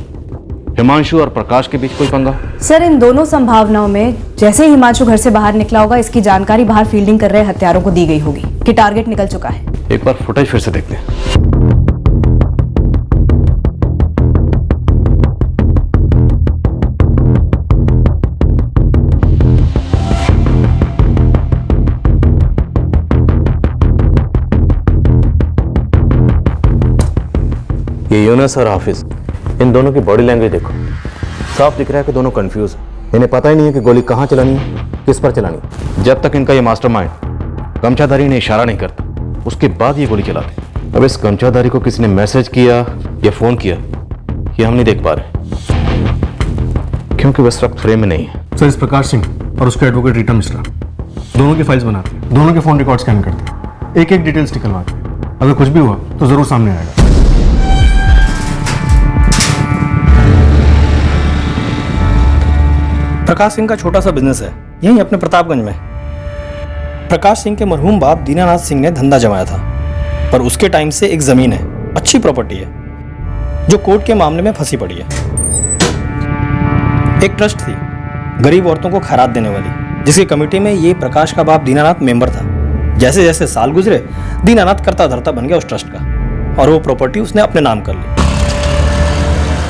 Speaker 9: हिमांशु और प्रकाश के बीच कोई पंगा।
Speaker 4: सर इन दोनों संभावनाओं में जैसे ही हिमांशु घर से बाहर निकला होगा, इसकी जानकारी बाहर फील्डिंग कर रहे हत्यारों को दी गई होगी कि टारगेट निकल चुका है।
Speaker 9: एक बार फुटेज फिर से देखते हैं। ये यूनुस और हाफिज, इन दोनों की बॉडी लैंग्वेज देखो, साफ दिख रहा है कि दोनों कंफ्यूज हैं। इन्हें पता ही नहीं है कि गोली कहाँ चलानी है, किस पर चलानी है। जब तक इनका ये मास्टरमाइंड गमछाधारी ने इशारा नहीं करता, उसके बाद ये गोली चलाते। अब इस गमछाधारी को किसी ने मैसेज किया या फोन किया, ये हम नहीं देख पा रहे क्योंकि वह वक्त फ्रेम में नहीं है।
Speaker 2: सर इस प्रकाश सिंह और उसके एडवोकेट रीटा मिश्रा दोनों की फाइल्स बनाते हैं, दोनों के फोन रिकॉर्ड स्कैन करते हैं, एक एक डिटेल्स निकलवाते हैं। अगर कुछ भी हुआ तो जरूर सामने आएगा।
Speaker 13: प्रकाश सिंह का छोटा सा बिजनेस है यहीं अपने प्रतापगंज में। प्रकाश सिंह के मरहूम बाप दीनानाथ सिंह ने धंधा जमाया था, पर उसके टाइम से एक जमीन है, अच्छी प्रॉपर्टी है, जो कोर्ट के मामले में फंसी पड़ी है। एक ट्रस्ट थी गरीब औरतों को खैरात देने वाली, जिसकी कमेटी में ये प्रकाश का बाप दीनानाथ मेंबर था। जैसे जैसे साल गुजरे, दीनानाथ करता धरता बन गया उस ट्रस्ट का, और वो प्रॉपर्टी उसने अपने नाम कर ली।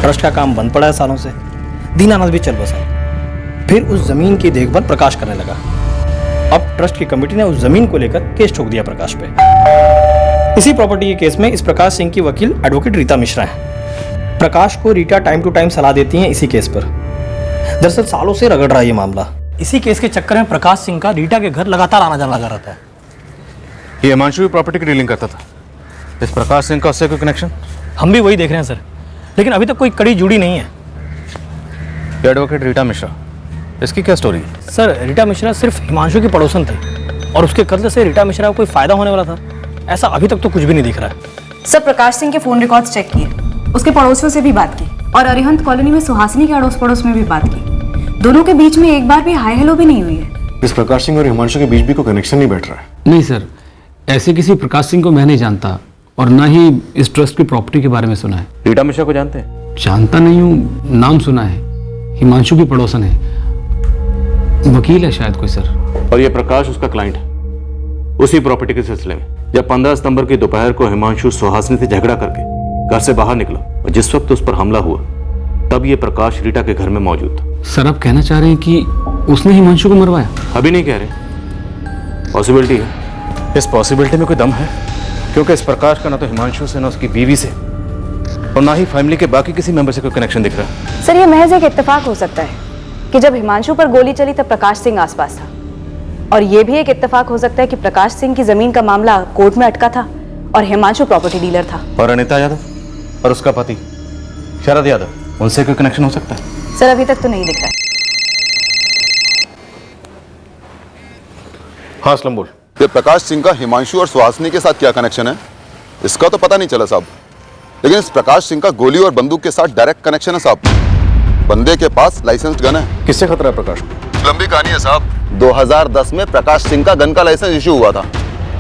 Speaker 13: ट्रस्ट का काम बंद पड़ा है सालों से, दीनानाथ भी चल बसा। फिर उस जमीन की देखभाल प्रकाश करने लगा। अब ट्रस्ट की कमेटी ने उस जमीन को लेकर केस ठोक दिया प्रकाश पे। इसी प्रॉपर्टी के केस में इस प्रकाश सिंह की वकील एडवोकेट रीता मिश्रा है। प्रकाश को रीटा टाइम टू टाइम सलाह देती हैं इसी केस पर। दरअसल सालों से रगड़ रहा है ये मामला। इसी केस के चक्कर में प्रकाश सिंह का रीटा के घर लगातार आना जाना लगा रहता है।
Speaker 9: ये हिमांशु भी प्रॉपर्टी की डीलिंग करता था, इस प्रकाश सिंह का उससे कोई कनेक्शन?
Speaker 13: हम भी वही देख रहे हैं सर, लेकिन अभी तक कोई कड़ी जुड़ी नहीं है।
Speaker 9: एडवोकेट रीटा मिश्रा, इसकी क्या स्टोरी है?
Speaker 13: सर रीटा मिश्रा सिर्फ हिमांशु की पड़ोसन थे, और उसके कत्ल से रीटा मिश्रा को कोई फायदा होने वाला था, ऐसा अभी तक तो कुछ भी नहीं दिख रहा है।
Speaker 4: सर प्रकाश सिंह के फोन रिकॉर्ड्स चेक किए, उसके पड़ोसियों से भी बात की, और अरिहंत कॉलोनी में सुहासिनी के अड़ोस पड़ोस में भी बात की। दोनों के बीच में एक बार भी हाय हेलो भी नहीं हुई है।
Speaker 2: इस प्रकाश सिंह और हिमांशु के बीच भी कोई कनेक्शन नहीं बैठ रहा है।
Speaker 22: नहीं सर, ऐसे किसी प्रकाश सिंह को मैं नहीं जानता, और ना ही इस ट्रस्ट की प्रॉपर्टी के बारे में सुना है।
Speaker 9: रीटा मिश्रा को जानते हैं?
Speaker 22: जानता नहीं हूँ, नाम सुना है, हिमांशु की पड़ोसन है। वकील है शायद कोई सर।
Speaker 9: और ये प्रकाश उसका क्लाइंट है। उसी प्रॉपर्टी के सिलसिले में जब 15 सितंबर की दोपहर को हिमांशु सुहासिनी से झगड़ा करके घर से बाहर निकला और जिस वक्त उस पर हमला हुआ तब ये प्रकाश रीटा के घर में मौजूद था।
Speaker 22: सर आप कहना चाह रहे हैं कि उसने हिमांशु को मरवाया?
Speaker 9: अभी नहीं कह रहे, पॉसिबिलिटी है। इस पॉसिबिलिटी में कोई दम है, क्योंकि इस प्रकाश का ना तो हिमांशु से ना उसकी बीवी से और ना ही फैमिली के बाकी किसी मेंबर से कोई कनेक्शन दिख रहा है।
Speaker 4: सर ये महज एक इत्तेफाक हो सकता है कि जब हिमांशु पर गोली चली तब प्रकाश सिंह आसपास था, और ये भी एक इत्तेफाक हो सकता है कि प्रकाश सिंह की जमीन का मामला कोर्ट में अटका था और हिमांशु प्रॉपर्टी डीलर था।
Speaker 9: और अनिता यादव और उसका पति शरद यादव, उनसे कोई कनेक्शन हो सकता है?
Speaker 4: सर अभी तक तो नहीं दिख रहा है।
Speaker 9: हाँ असलम बोल।
Speaker 14: ये प्रकाश सिंह का हिमांशु और सुहासिनी के साथ क्या कनेक्शन है इसका तो पता नहीं चला साहब, लेकिन इस प्रकाश सिंह का गोली और बंदूक के साथ डायरेक्ट कनेक्शन है साहब। बंदे के पास लाइसेंस्ड गन है।
Speaker 2: किससे खतरा है प्रकाश?
Speaker 14: लंबी कहानी है साहब। 2010 में प्रकाश सिंह का गन का लाइसेंस इशू हुआ था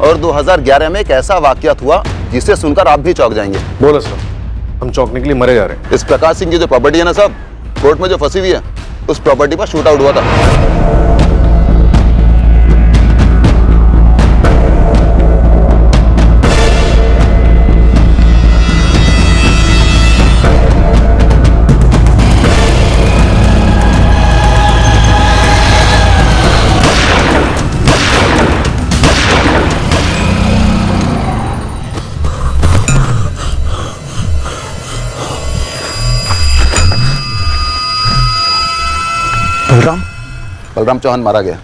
Speaker 14: और 2011 में एक ऐसा वाकयात हुआ जिसे सुनकर आप भी चौंक जाएंगे।
Speaker 2: बोल असलम, हम चौंकने के लिए मरे जा रहे हैं।
Speaker 14: इस प्रकाश सिंह की जो प्रॉपर्टी है ना साहब, कोर्ट में जो फंसी हुई है, उस प्रॉपर्टी पर शूट आउट हुआ था। बलराम चौहान मारा गया।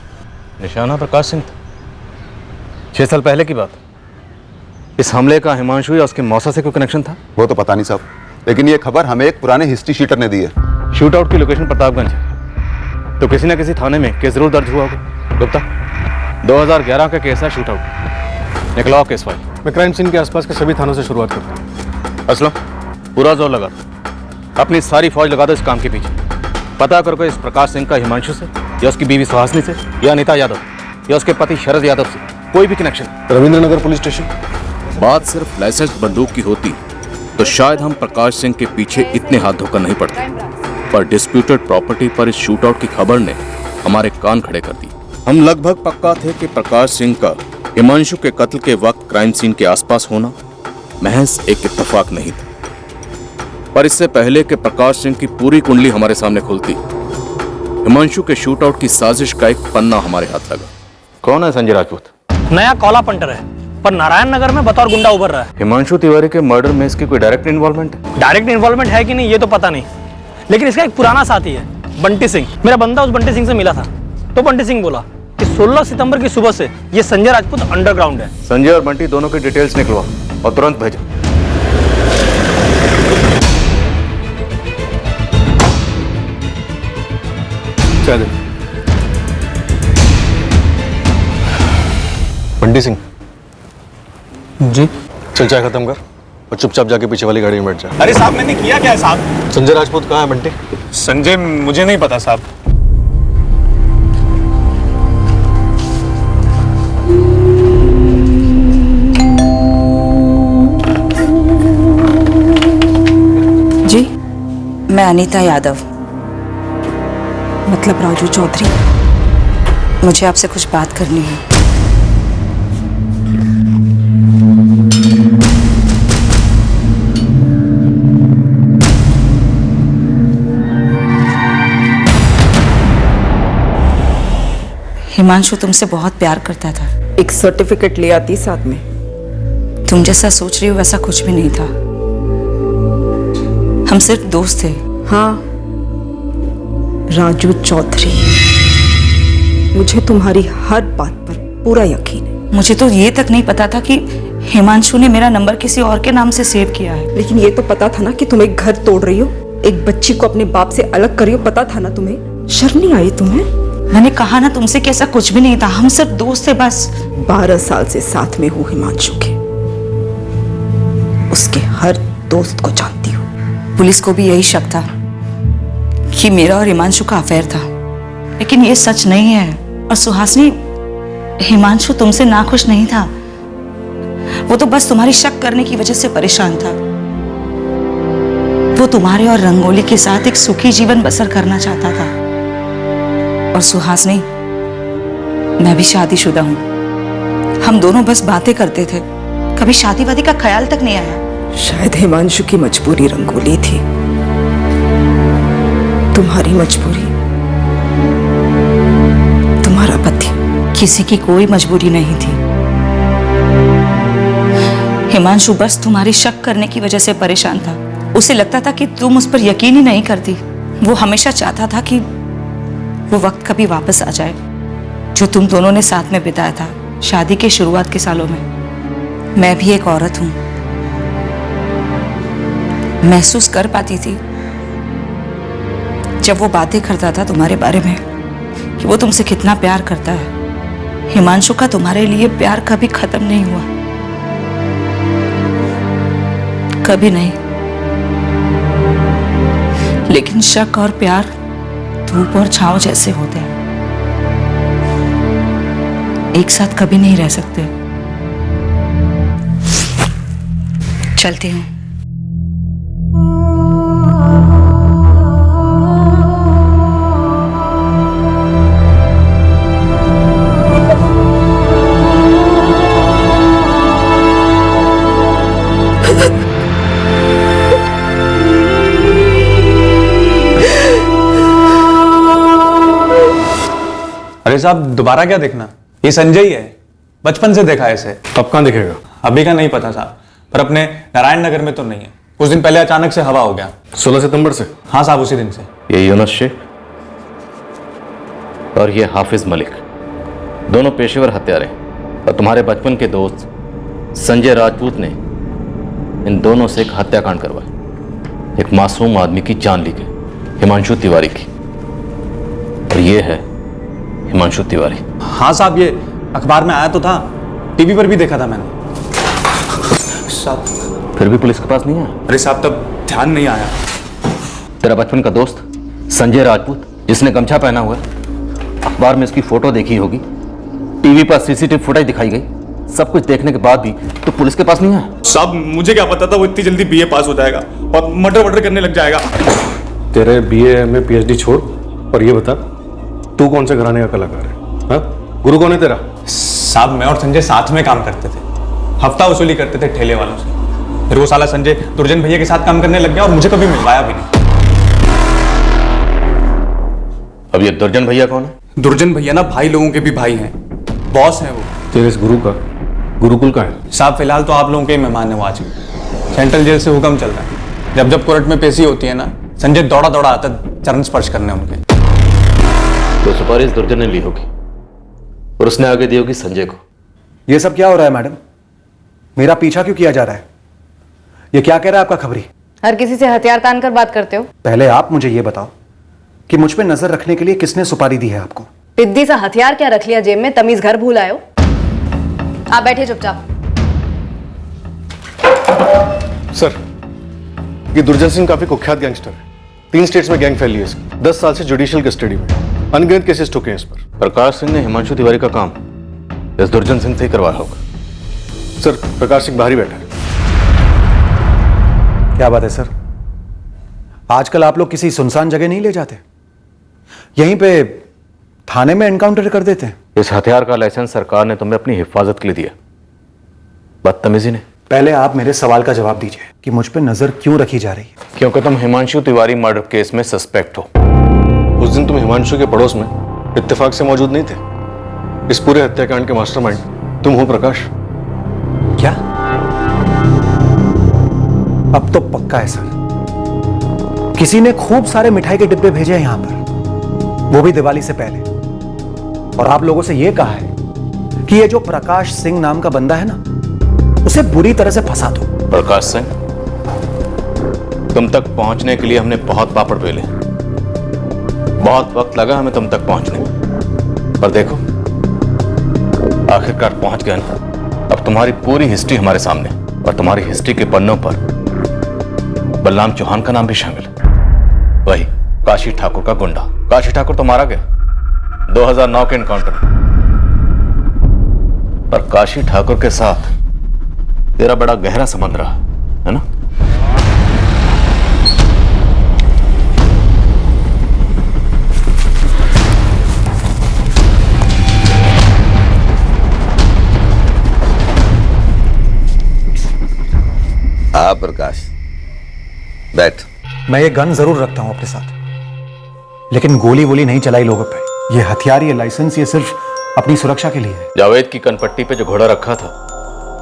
Speaker 9: निशाना प्रकाश सिंह था। 6 साल पहले की बात। इस हमले का हिमांशु या उसके मौसा से कोई कनेक्शन था?
Speaker 14: वो तो पता नहीं साहब, लेकिन ये खबर हमें एक पुराने हिस्ट्री शीटर ने दी है।
Speaker 9: शूट आउट की लोकेशन प्रतापगंज है, तो किसी न किसी थाने में केस जरूर दर्ज हुआ होगा। गुप्ता, 2011 का केस है शूट आउट। निकलाओ केस फाइल।
Speaker 2: मैं क्राइम सीन के आसपास के सभी थानों से शुरुआत करता हूँ।
Speaker 9: असलम, पूरा जोर लगा अपनी सारी फौज लगा दो इस काम के पीछे। पता करो इस प्रकाश सिंह का हिमांशु से या उसकी बीवी सुहासिनी से या अनिता यादव या उसके पति शरद यादव से कोई भी कनेक्शन।
Speaker 2: रविंद्रनगर police station.
Speaker 8: बात सिर्फ लाइसेंस बंदूक की होती तो शायद हम प्रकाश सिंह के पीछे इतने हाथ धोकर नहीं पड़ते, पर डिस्प्यूटेड प्रॉपर्टी पर इस शूट आउट की खबर ने हमारे कान खड़े कर दिए। हम लगभग पक्का थे कि प्रकाश सिंह का हिमांशु के कत्ल के वक्त क्राइम सीन के आसपास होना महज एक इत्तेफाक नहीं था, पर इससे पहले कि प्रकाश सिंह की पूरी कुंडली हमारे सामने खुलती, हिमांशु के शूट आउट की साजिश का एक पन्ना हमारे हाथ लगा।
Speaker 9: कौन है संजय राजपूत?
Speaker 13: नया कॉला पंटर है, पर नारायण नगर में बतौर गुंडा उभर रहा है।
Speaker 9: हिमांशु तिवारी के मर्डर में इसकी कोई डायरेक्ट इन्वॉल्वमेंट है?
Speaker 13: डायरेक्ट इन्वॉल्वमेंट है कि नहीं ये तो पता नहीं, लेकिन इसका एक पुराना साथी है बंटी सिंह। मेरा बंदा उस बंटी सिंह से मिला था, तो बंटी सिंह बोला कि 16 सितंबर की सुबह से ये संजय राजपूत अंडरग्राउंड है।
Speaker 9: संजय और बंटी दोनों की डिटेल्स निकलवा और तुरंत भेजो।
Speaker 2: चल बंटी सिंह
Speaker 22: जी,
Speaker 2: चल चाय खत्म कर और चुपचाप जाके पीछे वाली गाड़ी में बैठ जा।
Speaker 5: अरे साहब मैंने किया क्या है साहब?
Speaker 2: संजय राजपूत कहाँ है बंटी?
Speaker 5: संजय मुझे नहीं पता साहब।
Speaker 18: जी, मैं अनीता यादव।
Speaker 11: मतलब राजू चौधरी?
Speaker 18: मुझे आपसे कुछ बात करनी है। हिमांशु तुमसे बहुत प्यार करता था।
Speaker 11: एक सर्टिफिकेट ले आती साथ में।
Speaker 18: तुम जैसा सोच रही हो वैसा कुछ भी नहीं था। हम सिर्फ दोस्त थे।
Speaker 11: हाँ, राजू चौधरी, मुझे तुम्हारी हर बात पर पूरा यकीन है।
Speaker 18: मुझे तो ये तक नहीं पता था कि हिमांशु ने मेरा नंबर किसी और के नाम से सेव किया है।
Speaker 11: लेकिन ये तो पता था ना कि तुम एक घर तोड़ रही हो, एक बच्ची को अपने बाप से अलग कर रही हो। पता था ना तुम्हें? शर्म नहीं आई तुम्हें?
Speaker 18: मैंने कहा ना तुमसे कि ऐसा कुछ भी नहीं था, हम सिर्फ दोस्त थे बस।
Speaker 11: 12 साल से साथ में हूँ हिमांशु के, उसके हर दोस्त को जानती हूँ।
Speaker 18: पुलिस को भी यही शक था कि मेरा और हिमांशु का अफेयर था, लेकिन ये सच नहीं है। और सुहासिनी, हिमांशु तुमसे नाखुश नहीं था, वो तो बस तुम्हारी शक करने की वजह से परेशान था। वो तुम्हारे और रंगोली के साथ एक सुखी जीवन बसर करना चाहता था, और सुहासनी, मैं भी शादीशुदा हूँ। हम दोनों बस बातें करते थे, कभी शादी वादी का ख्याल तक नहीं आया।
Speaker 11: शायद हिमांशु की मजबूरी रंगोली थी, तुम्हारी मजबूरी तुम्हारा पति।
Speaker 18: किसी की कोई मजबूरी नहीं थी। हिमांशु बस तुम्हारी शक करने की वजह से परेशान था। उसे लगता था कि तुम उस पर यकीन ही नहीं करती। वो हमेशा चाहता था कि वो वक्त कभी वापस आ जाए जो तुम दोनों ने साथ में बिताया था शादी के शुरुआत के सालों में। मैं भी एक औरत हूं, महसूस कर पाती थी जब वो बातें करता था तुम्हारे बारे में कि वो तुमसे कितना प्यार करता है। हिमांशु का तुम्हारे लिए प्यार कभी खत्म नहीं हुआ, कभी नहीं। लेकिन शक और प्यार धूप और छांव जैसे होते हैं, एक साथ कभी नहीं रह सकते। चलती हूं।
Speaker 21: अरे साहब, दोबारा क्या देखना? ये संजय ही है, बचपन से देखा है इसे।
Speaker 2: अब कहाँ दिखेगा?
Speaker 21: अभी का नहीं पता साहब, पर अपने नारायण नगर में तो नहीं है। कुछ दिन पहले अचानक से हवा हो गया।
Speaker 2: 16 सितंबर से?
Speaker 21: हाँ साहब, उसी दिन से।
Speaker 9: ये यूनुस शेख और ये हाफिज मलिक, दोनों पेशेवर हत्यारे। और तुम्हारे बचपन के दोस्त संजय राजपूत ने इन दोनों से एक हत्याकांड करवाया, एक मासूम आदमी की जान ली गई, हिमांशु तिवारी की। और ये है हिमांशु तिवारी।
Speaker 21: हाँ साहब, ये अखबार में आया तो था, टीवी पर भी देखा था मैंने। साहब,
Speaker 9: फिर भी पुलिस के पास नहीं आया?
Speaker 21: अरे साहब, तब ध्यान नहीं आया।
Speaker 9: तेरा बचपन का दोस्त संजय राजपूत, जिसने गमछा पहना हुआ है, अखबार में इसकी फोटो देखी होगी, टीवी पर सीसीटीवी फुटेज दिखाई गई, सब कुछ देखने के बाद भी तो पुलिस के पास नहीं आया?
Speaker 21: साहब, मुझे क्या पता था वो इतनी जल्दी बीए पास हो जाएगा और मर्डर करने लग जाएगा।
Speaker 2: तेरे बीए में पीएचडी छोड़, और ये बता तू कौन से घराने का कलाकार है? हाँ? गुरु कौन है तेरा?
Speaker 21: साहब, मैं और संजय साथ में काम करते थे, हफ्ता वसूली करते थे ठेले वालों से। फिर वो साला संजय दुर्जन भैया के साथ काम करने लग गया और मुझे कभी मिलवाया भी नहीं।
Speaker 9: अब ये दुर्जन भैया कौन है?
Speaker 21: दुर्जन भैया ना भाई लोगों के भी भाई हैं, बॉस हैं वो।
Speaker 2: तेरे इस गुरु का गुरुकुल का है?
Speaker 21: साहब, फिलहाल तो आप लोगों के ही मेहमान है वो आज। सेंट्रल जेल से हुक्म चल रहा है, जब जब कोर्ट में पेशी होती है ना, संजय दौड़ा दौड़ा आता चरण स्पर्श करने उनके।
Speaker 9: तो सुपारी दुर्जन ने ली होगी और उसने आगे दी होगी संजय को।
Speaker 7: ये सब क्या हो रहा है मैडम? मेरा पीछा क्यों किया जा रहा है? ये क्या कह रहा है आपका खबरी?
Speaker 4: हर किसी से हथियार तान कर बात करते हो।
Speaker 7: पहले आप मुझे ये बताओ कि मुझ पे नजर रखने के लिए किसने सुपारी दी है आपको?
Speaker 4: पिद्दी सा हथियार क्या रख लिया जेब में? तमीज घर भूल आए हो। आप बैठे चुपचाप।
Speaker 2: सर, ये दुर्जन सिंह काफी कुख्यात गैंगस्टर है। 3 स्टेट्स में गैंग फैली है इसकी। 10 साल से जुडिशियल कस्टडी में, अनगिनत केसेस ठुके हैं इस पर।
Speaker 9: प्रकाश सिंह ने हिमांशु तिवारी का काम इस दुर्जन सिंह से ही करवाया होगा।
Speaker 2: सर, प्रकाश सिंह बाहर ही बैठा है।
Speaker 7: क्या बात है सर? आजकल आप लोग किसी सुनसान जगह नहीं ले जाते, यहीं पे थाने में एनकाउंटर कर देते हैं।
Speaker 9: इस हथियार का लाइसेंस सरकार ने तुम्हें अपनी हिफाजत के लिए दिया, बदतमीजी ने।
Speaker 7: पहले आप मेरे सवाल का जवाब दीजिए कि मुझ पे नजर क्यों रखी जा रही है?
Speaker 9: क्योंकि तुम हिमांशु तिवारी मर्डर केस में सस्पेक्ट हो।
Speaker 2: उस दिन तुम हिमांशु के पड़ोस में इत्तेफाक से मौजूद नहीं थे। इस पूरे हत्याकांड के मास्टरमाइंड तुम हो प्रकाश।
Speaker 7: क्या? अब तो पक्का है सर, किसी ने खूब सारे मिठाई के डिब्बे भेजे हैं यहां पर, वो भी दिवाली से पहले। और आप लोगों से यह कहा है कि ये जो प्रकाश सिंह नाम का बंदा है ना, उसे बुरी तरह से फंसा दो।
Speaker 9: प्रकाश सिंह, तुम तक पहुंचने के लिए हमने बहुत पापड़ बेले, बहुत वक्त लगा हमें तुम तक पहुंचने में, पर देखो आखिरकार पहुंच गए ना। अब तुम्हारी पूरी हिस्ट्री हमारे सामने, और तुम्हारी हिस्ट्री के पन्नों पर बलराम चौहान का नाम भी शामिल है, वही काशी ठाकुर का गुंडा। काशी ठाकुर तो मारा गया 2009 के एनकाउंटर में, पर काशी ठाकुर के साथ तेरा बड़ा गहरा संबंध रहा है ना?
Speaker 6: हाँ प्रकाश, बैठ।
Speaker 7: मैं ये गन जरूर रखता हूं अपने साथ, लेकिन गोली वोली नहीं चलाई लोगों पे। ये हथियार, ये लाइसेंस, ये सिर्फ अपनी सुरक्षा के लिए है।
Speaker 9: जावेद की कनपट्टी पे जो घोड़ा रखा था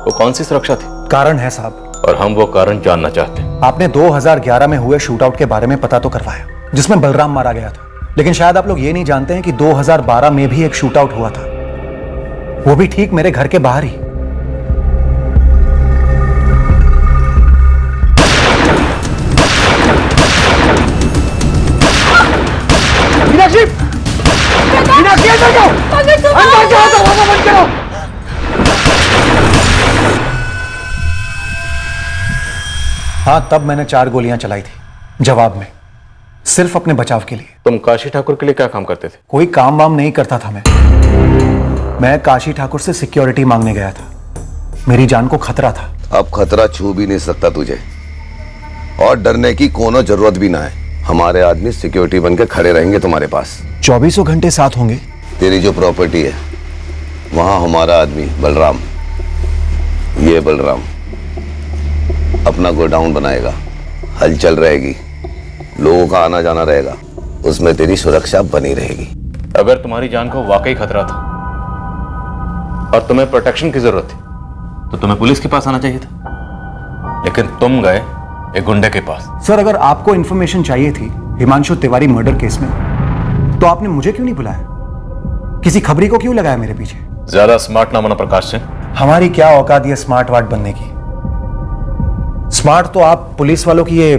Speaker 9: वो कौन सी सुरक्षा थी?
Speaker 7: कारण है साहब,
Speaker 9: और हम वो कारण जानना चाहते हैं।
Speaker 7: आपने 2011 में हुए शूटआउट के बारे में पता तो करवाया, जिसमें बलराम मारा गया था, लेकिन शायद आप लोग ये नहीं जानते हैं कि 2012 में भी एक शूटआउट हुआ था, वो भी ठीक मेरे घर के बाहर ही।
Speaker 5: मीनाक्षी, मीनाक्षी अंदर जाओ, अंदर जाओ, दरवाजा बंद करो।
Speaker 7: हाँ, तब मैंने 4 गोलियां चलाई थी जवाब में, सिर्फ अपने बचाव के लिए।
Speaker 9: तुम काशी ठाकुर के लिए क्या काम करते थे?
Speaker 7: कोई काम वाम नहीं करता था मैं काशी ठाकुर से सिक्योरिटी मांगने गया था। मेरी जान को खतरा था।
Speaker 6: अब खतरा छू भी नहीं सकता तुझे, और डरने की कोनो जरूरत भी ना है। हमारे आदमी सिक्योरिटी बनकर खड़े रहेंगे तुम्हारे पास।
Speaker 7: 24 घंटे साथ होंगे।
Speaker 6: तेरी जो प्रॉपर्टी है वहां हमारा आदमी बलराम, ये बलराम अपना गोडाउन बनाएगा, हलचल रहेगी, लोगों का आना जाना रहेगा, उसमें तेरी सुरक्षा बनी रहेगी।
Speaker 9: अगर तुम्हारी जान को वाकई खतरा था और तुम्हें प्रोटेक्शन की जरूरत थी तो तुम्हें पुलिस के पास आना चाहिए था, लेकिन तुम गए एक गुंडे के पास।
Speaker 7: सर, अगर आपको इंफॉर्मेशन चाहिए थी हिमांशु तिवारी मर्डर केस में, तो आपने मुझे क्यों नहीं बुलाया? किसी खबरी को क्यों लगाया मेरे पीछे?
Speaker 9: ज्यादा स्मार्ट ना बना प्रकाश सिंह।
Speaker 7: हमारी क्या औकात है स्मार्ट वार्ड बनने की? स्मार्ट तो आप पुलिस वालों की ये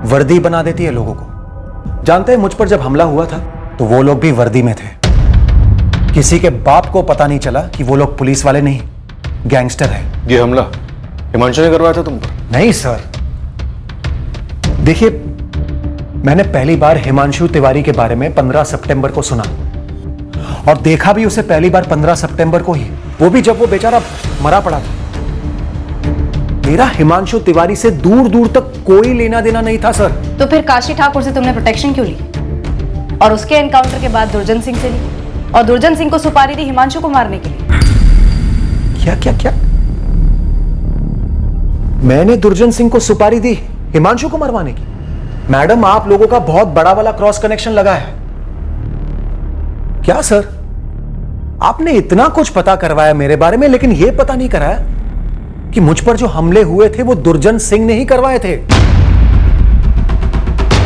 Speaker 7: वर्दी बना देती है लोगों को। जानते हैं, मुझ पर जब हमला हुआ था तो वो लोग भी वर्दी में थे। किसी के बाप को पता नहीं चला कि वो लोग पुलिस वाले नहीं, गैंगस्टर है।
Speaker 2: ये हमला हिमांशु ने करवाया था तुम पर?
Speaker 7: नहीं सर, देखिए, मैंने पहली बार हिमांशु तिवारी के बारे में 15 सितंबर को सुना, और देखा भी उसे पहली बार 15 सितंबर को ही, वो भी जब वो बेचारा मरा पड़ा था। मेरा हिमांशु तिवारी से दूर दूर तक कोई लेना देना नहीं था सर।
Speaker 4: तो फिर काशी ठाकुर से तुमने प्रोटेक्शन क्यों ली? और उसके एनकाउंटर के बाद दुर्जन सिंह से ली, और दुर्जन सिंह को सुपारी दी हिमांशु को मारने के लिए।
Speaker 7: क्या क्या क्या? मैंने दुर्जन सिंह को सुपारी दी हिमांशु को मरवाने की? मैडम, आप लोगों का बहुत बड़ा वाला क्रॉस कनेक्शन लगा है। क्या सर, आपने इतना कुछ पता करवाया मेरे बारे में, लेकिन यह पता नहीं कराया कि मुझ पर जो हमले हुए थे वो दुर्जन सिंह ने ही करवाए थे,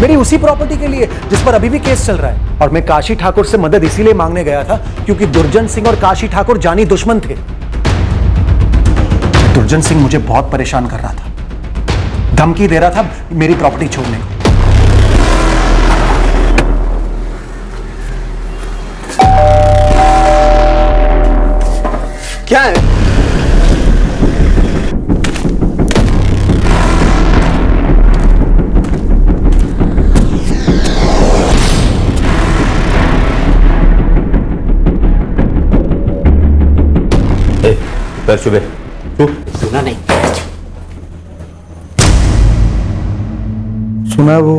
Speaker 7: मेरी उसी प्रॉपर्टी के लिए जिस पर अभी भी केस चल रहा है। और मैं काशी ठाकुर से मदद इसीलिए मांगने गया था क्योंकि दुर्जन सिंह और काशी ठाकुर जानी दुश्मन थे। दुर्जन सिंह मुझे बहुत परेशान कर रहा था, धमकी दे रहा था मेरी प्रॉपर्टी छोड़ने को।
Speaker 5: क्या है?
Speaker 9: पैर छुबे।
Speaker 5: सुना नहीं।
Speaker 3: सुना वो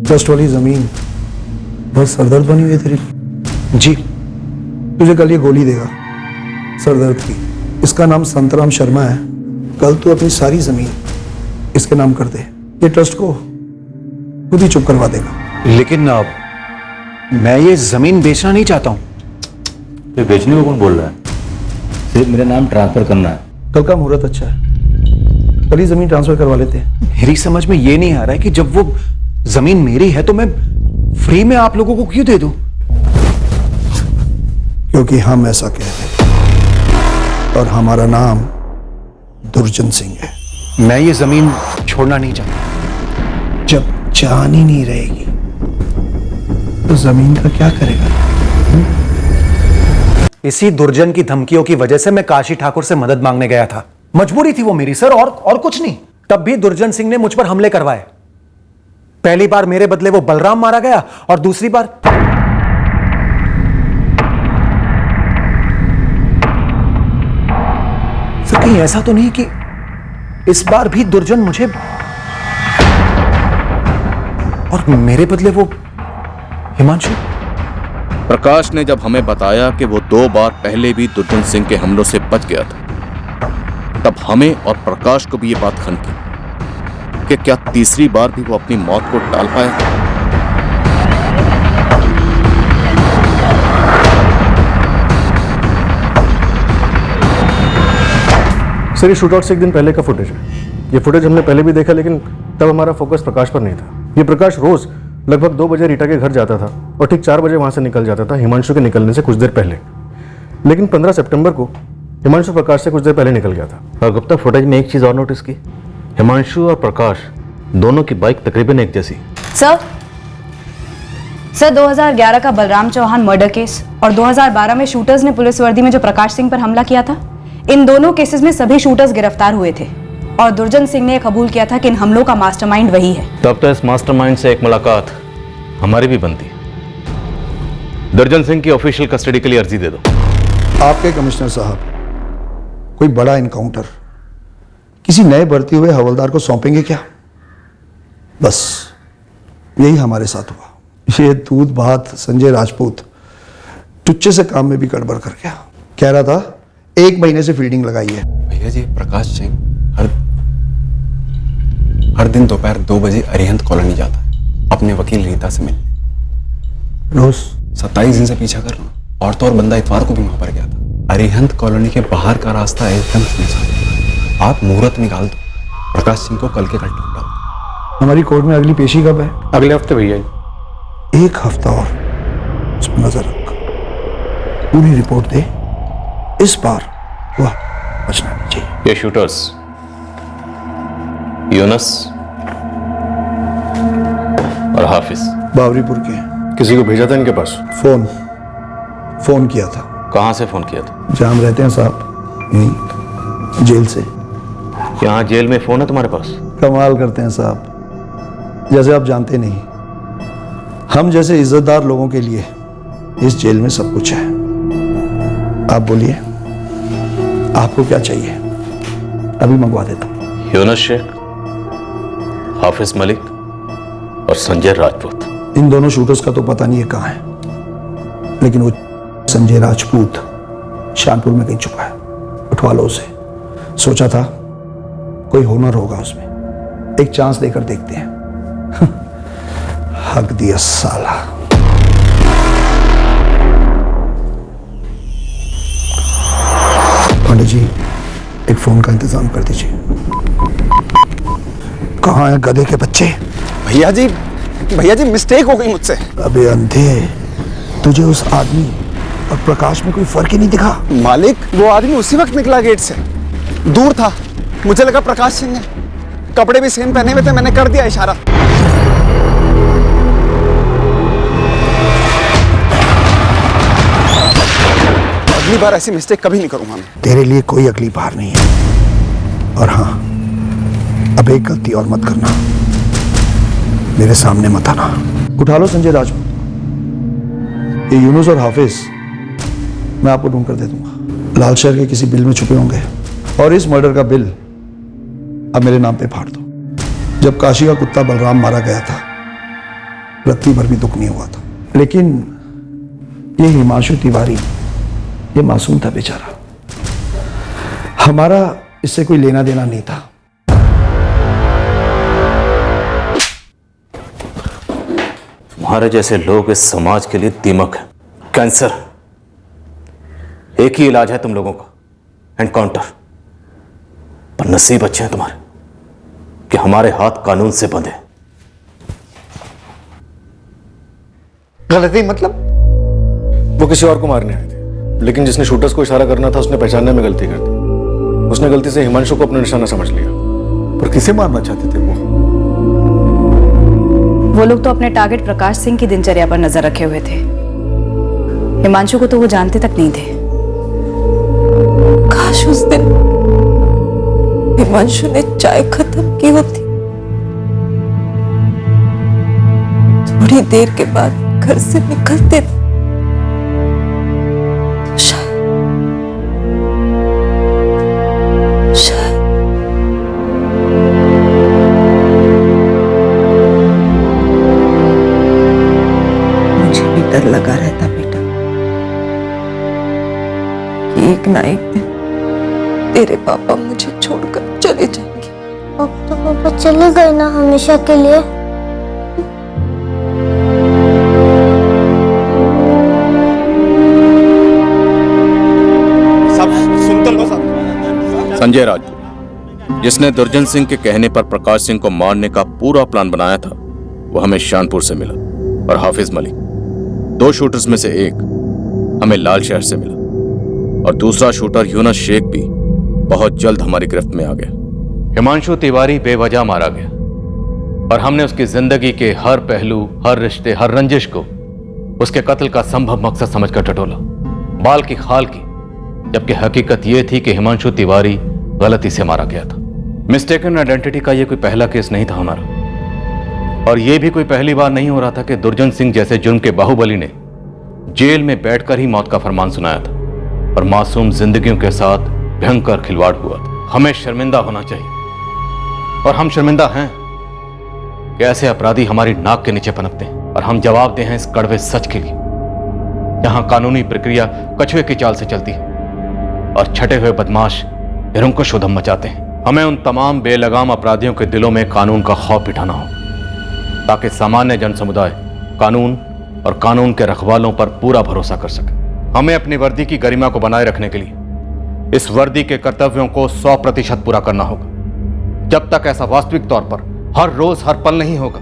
Speaker 3: ट्रस्ट वाली जमीन बहुत सरदर्द बनी हुई है तेरी।
Speaker 7: जी,
Speaker 3: तुझे कल ये गोली देगा सरदर्द की। इसका नाम संतराम शर्मा है। कल तू अपनी सारी जमीन इसके नाम कर दे, ये ट्रस्ट को खुद ही चुप करवा देगा।
Speaker 7: लेकिन मैं ये जमीन बेचना नहीं चाहता हूं।
Speaker 9: तो बेचने को कौन बोल रहा है? सिर्फ मेरा नाम ट्रांसफर करना है।
Speaker 3: कल का मुहूर्त अच्छा है, कल ही जमीन ट्रांसफर करवा लेते हैं।
Speaker 7: मेरी समझ में ये नहीं आ रहा है कि जब वो जमीन मेरी है तो मैं फ्री में आप लोगों को क्यों दे दूं?
Speaker 3: क्योंकि हम ऐसा कहते हैं और हमारा नाम दुर्जन सिंह है।
Speaker 7: मैं ये जमीन छोड़ना नहीं चाहता।
Speaker 3: जब जान ही नहीं रहेगी तो जमीन का क्या करेगा?
Speaker 7: इसी दुर्जन की धमकियों की वजह से मैं काशी ठाकुर से मदद मांगने गया था। मजबूरी थी वो मेरी सर, और कुछ नहीं। तब भी दुर्जन सिंह ने मुझ पर हमले करवाए। पहली बार मेरे बदले वो बलराम मारा गया, और दूसरी बार सर कहीं ऐसा तो नहीं कि इस बार भी दुर्जन मुझे और मेरे बदले वो हिमांशु?
Speaker 8: प्रकाश ने जब हमें बताया कि वो 2 बार पहले भी दुर्जन सिंह के हमलों से बच गया था, तब हमें और प्रकाश को भी ये बात खनकी कि क्या तीसरी बार भी वो अपनी मौत को टाल पाया।
Speaker 2: सर ये शूटआउट से एक दिन पहले का फुटेज है। ये फुटेज हमने पहले भी देखा, लेकिन तब हमारा फोकस प्रकाश पर नहीं था। ये प्रकाश रोज लगभग 2 बजे रीटा के घर जाता था और ठीक 4 बजे वहां से निकल जाता था, हिमांशु के निकलने से कुछ देर पहले। लेकिन 15 सितंबर को हिमांशु प्रकाश से कुछ देर पहले निकल गया था।
Speaker 9: और गुप्ता, फुटेज में एक चीज और नोटिस की, हिमांशु और प्रकाश दोनों की बाइक तकरीबन एक जैसी।
Speaker 4: सर 2011 का बलराम चौहान मर्डर केस और 2012 में शूटर्स ने पुलिस वर्दी में जो प्रकाश सिंह पर हमला किया था, इन दोनों केसेस में सभी शूटर्स गिरफ्तार हुए थे और दुर्जन सिंह ने कबूल किया था कि इन हमलों का मास्टरमाइंड वही है।
Speaker 9: तब तो इस मास्टरमाइंड से एक मुलाकात हमारी भी बनती है। दुर्जन सिंह की ऑफिशियल कस्टडी के लिए अर्जी दे दो।
Speaker 3: आपके कमिश्नर साहब कोई बड़ा इनकाउंटर किसी नए भर्ती हुए हवलदार को सौंपेंगे क्या? बस यही हमारे साथ हुआ। ये दूध भात संजय राजपूत टुच्चे से काम में भी गड़बड़ कर गया। कह रहा था 1 महीने से फील्डिंग लगाई है।
Speaker 21: भैया जी, प्रकाश सिंह हर दिन दोपहर 2 बजे अरिहंत कॉलोनी जाता है अपने वकील रीता से मिलने।
Speaker 3: रोज
Speaker 21: 27 दिन से पीछा कर रहा हूँ। और तो और बंदा इतवार को भी वहां पर गया था। अरिहंत कॉलोनी के बाहर का रास्ता एकदम सुनसान। आप मुहूर्त निकाल दो, प्रकाश सिंह को कल के कल ढूंढा।
Speaker 3: हमारी कोर्ट में अगली पेशी कब है?
Speaker 21: अगले हफ्ते भैया।
Speaker 3: 1 हफ्ता और उस पर नजर रख, पूरी रिपोर्ट दे। इस बार वह बचना नहीं चाहिए।
Speaker 9: ये शूटर्स यूनस और हाफिज
Speaker 3: बावरीपुर के।
Speaker 2: किसी को भेजा था इनके पास? फोन किया था।
Speaker 9: कहां से फोन किया था?
Speaker 3: जहां रहते हैं साहब, यहीं जेल से।
Speaker 9: यहां जेल में फोन है तुम्हारे पास?
Speaker 3: कमाल करते हैं साहब, जैसे आप जानते नहीं। हम जैसे इज्जतदार लोगों के लिए इस जेल में सब कुछ है। आप बोलिए, आपको क्या चाहिए? अभी मंगवा देता हूं।
Speaker 9: यूनस शेख, हाफिज मलिक और संजय राजपूत।
Speaker 3: इन दोनों शूटर्स का तो पता नहीं है कहां है, लेकिन वो संजय राजपूत शानपुर में कहीं छुपा है। उठवा लो उसे। सोचा था कोई हुनर होगा उसमें, एक चांस देकर देखते हैं। हक दिया साला। पंडित जी, एक फोन का इंतजाम कर दीजिए। कहाँ है गधे के बच्चे?
Speaker 5: भैया जी मिस्टेक हो गई मुझसे।
Speaker 3: अबे अंधे, तुझे उस आदमी और प्रकाश में कोई फर्क ही नहीं दिखा?
Speaker 5: मालिक, वो आदमी उसी वक्त निकला गेट से। दूर था, मुझे लगा प्रकाश सिंह है। कपड़े भी सेम पहने हुए थे, मैंने कर दिया इशारा। अगली बार ऐसी मिस्टेक कभी नहीं करूंगा मैं।
Speaker 3: तेरे लिए कोई अगली बार नहीं है। और हाँ, अब एक गलती और मत करना, मेरे सामने मत आना। उठा लो संजय राजपूत। ये यूनुस और हाफिज मैं आपको ढूंढ कर दे दूंगा। लाल शहर के किसी बिल में छुपे होंगे और इस मर्डर का बिल अब मेरे नाम पे फाड़ दो। जब काशी का कुत्ता बलराम मारा गया था, रत्ती भर भी दुख नहीं हुआ था, लेकिन ये हिमांशु तिवारी, ये मासूम था बेचारा। हमारा इससे कोई लेना देना नहीं था।
Speaker 9: तुम्हारे जैसे लोग इस समाज के लिए दीमक है, कैंसर। एक ही इलाज है तुम लोगों का, एनकाउंटर। पर नसीब अच्छे हैं तुम्हारे कि हमारे हाथ कानून से बंधे।
Speaker 5: गलती मतलब?
Speaker 2: वो किसी और को मारने आए थे, लेकिन जिसने शूटर्स को इशारा करना था उसने पहचानने में गलती कर दी। उसने गलती से हिमांशु को अपना निशाना समझ लिया। पर किसे मारना चाहते थे
Speaker 4: वो लोग तो अपने टारगेट प्रकाश सिंह की दिनचर्या पर नजर रखे हुए थे। हिमांशु को तो वो जानते तक नहीं थे।
Speaker 11: काश उस दिन हिमांशु ने चाय खत्म की होती। थोड़ी देर के बाद घर से निकलते तो शायद मुझे भी डर लगा रहता बेटा कि एक ना एक दिन तेरे पापा मुझे
Speaker 10: वो चली गई ना हमेशा के लिए।
Speaker 8: संजय राजपूत, जिसने दुर्जन सिंह के कहने पर प्रकाश सिंह को मारने का पूरा प्लान बनाया था, वो हमें शानपुर से मिला। और हाफिज मलिक, 2 शूटर्स में से एक हमें लाल शहर से मिला, और दूसरा शूटर यूनुस शेख भी बहुत जल्द हमारी गिरफ्त में आ गया।
Speaker 9: हिमांशु तिवारी बेवजह मारा गया और हमने उसकी जिंदगी के हर पहलू, हर रिश्ते, हर रंजिश को उसके कत्ल का संभव मकसद समझकर टटोला, बाल की खाल की, जबकि हकीकत यह थी कि हिमांशु तिवारी गलती से मारा गया था। मिस्टेकन आइडेंटिटी का यह कोई पहला केस नहीं था हमारा, और यह भी कोई पहली बार नहीं हो रहा था कि दुर्जन सिंह जैसे जुर्म के बाहुबली ने जेल में बैठकर ही मौत का फरमान सुनाया था और मासूम जिंदगियों के साथ भयंकर खिलवाड़ हुआ था। हमें शर्मिंदा होना चाहिए, और हम शर्मिंदा हैं कि ऐसे अपराधी हमारी नाक के नीचे पनपते हैं, और हम जवाबदेह हैं इस कड़वे सच के लिए। यहां कानूनी प्रक्रिया कछुए की चाल से चलती है और छटे हुए बदमाश निरंकुश उधम मचाते हैं। हमें उन तमाम बेलगाम अपराधियों के दिलों में कानून का खौफ बिठाना हो, ताकि सामान्य जन समुदाय कानून और कानून के रखवालों पर पूरा भरोसा कर सके। हमें अपनी वर्दी की गरिमा को बनाए रखने के लिए इस वर्दी के कर्तव्यों को 100% पूरा करना होगा। जब तक ऐसा वास्तविक तौर पर हर रोज हर पल नहीं होगा,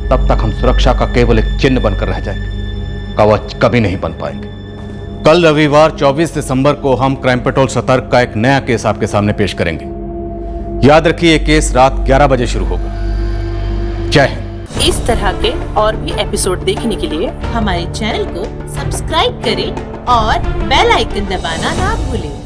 Speaker 9: तब तक हम सुरक्षा का केवल एक चिन्ह बनकर रह जाएंगे, कवच कभी नहीं बन पाएंगे। कल रविवार 24 दिसंबर को हम क्राइम पेट्रोल सतर्क का एक नया केस आपके सामने पेश करेंगे। याद रखिए, ये केस रात 11 बजे शुरू होगा। जय हिंद।
Speaker 15: इस तरह के और भी एपिसोड देखने के लिए हमारे चैनल को सब्सक्राइब करें और बेल आइकन दबाना ना भूलें।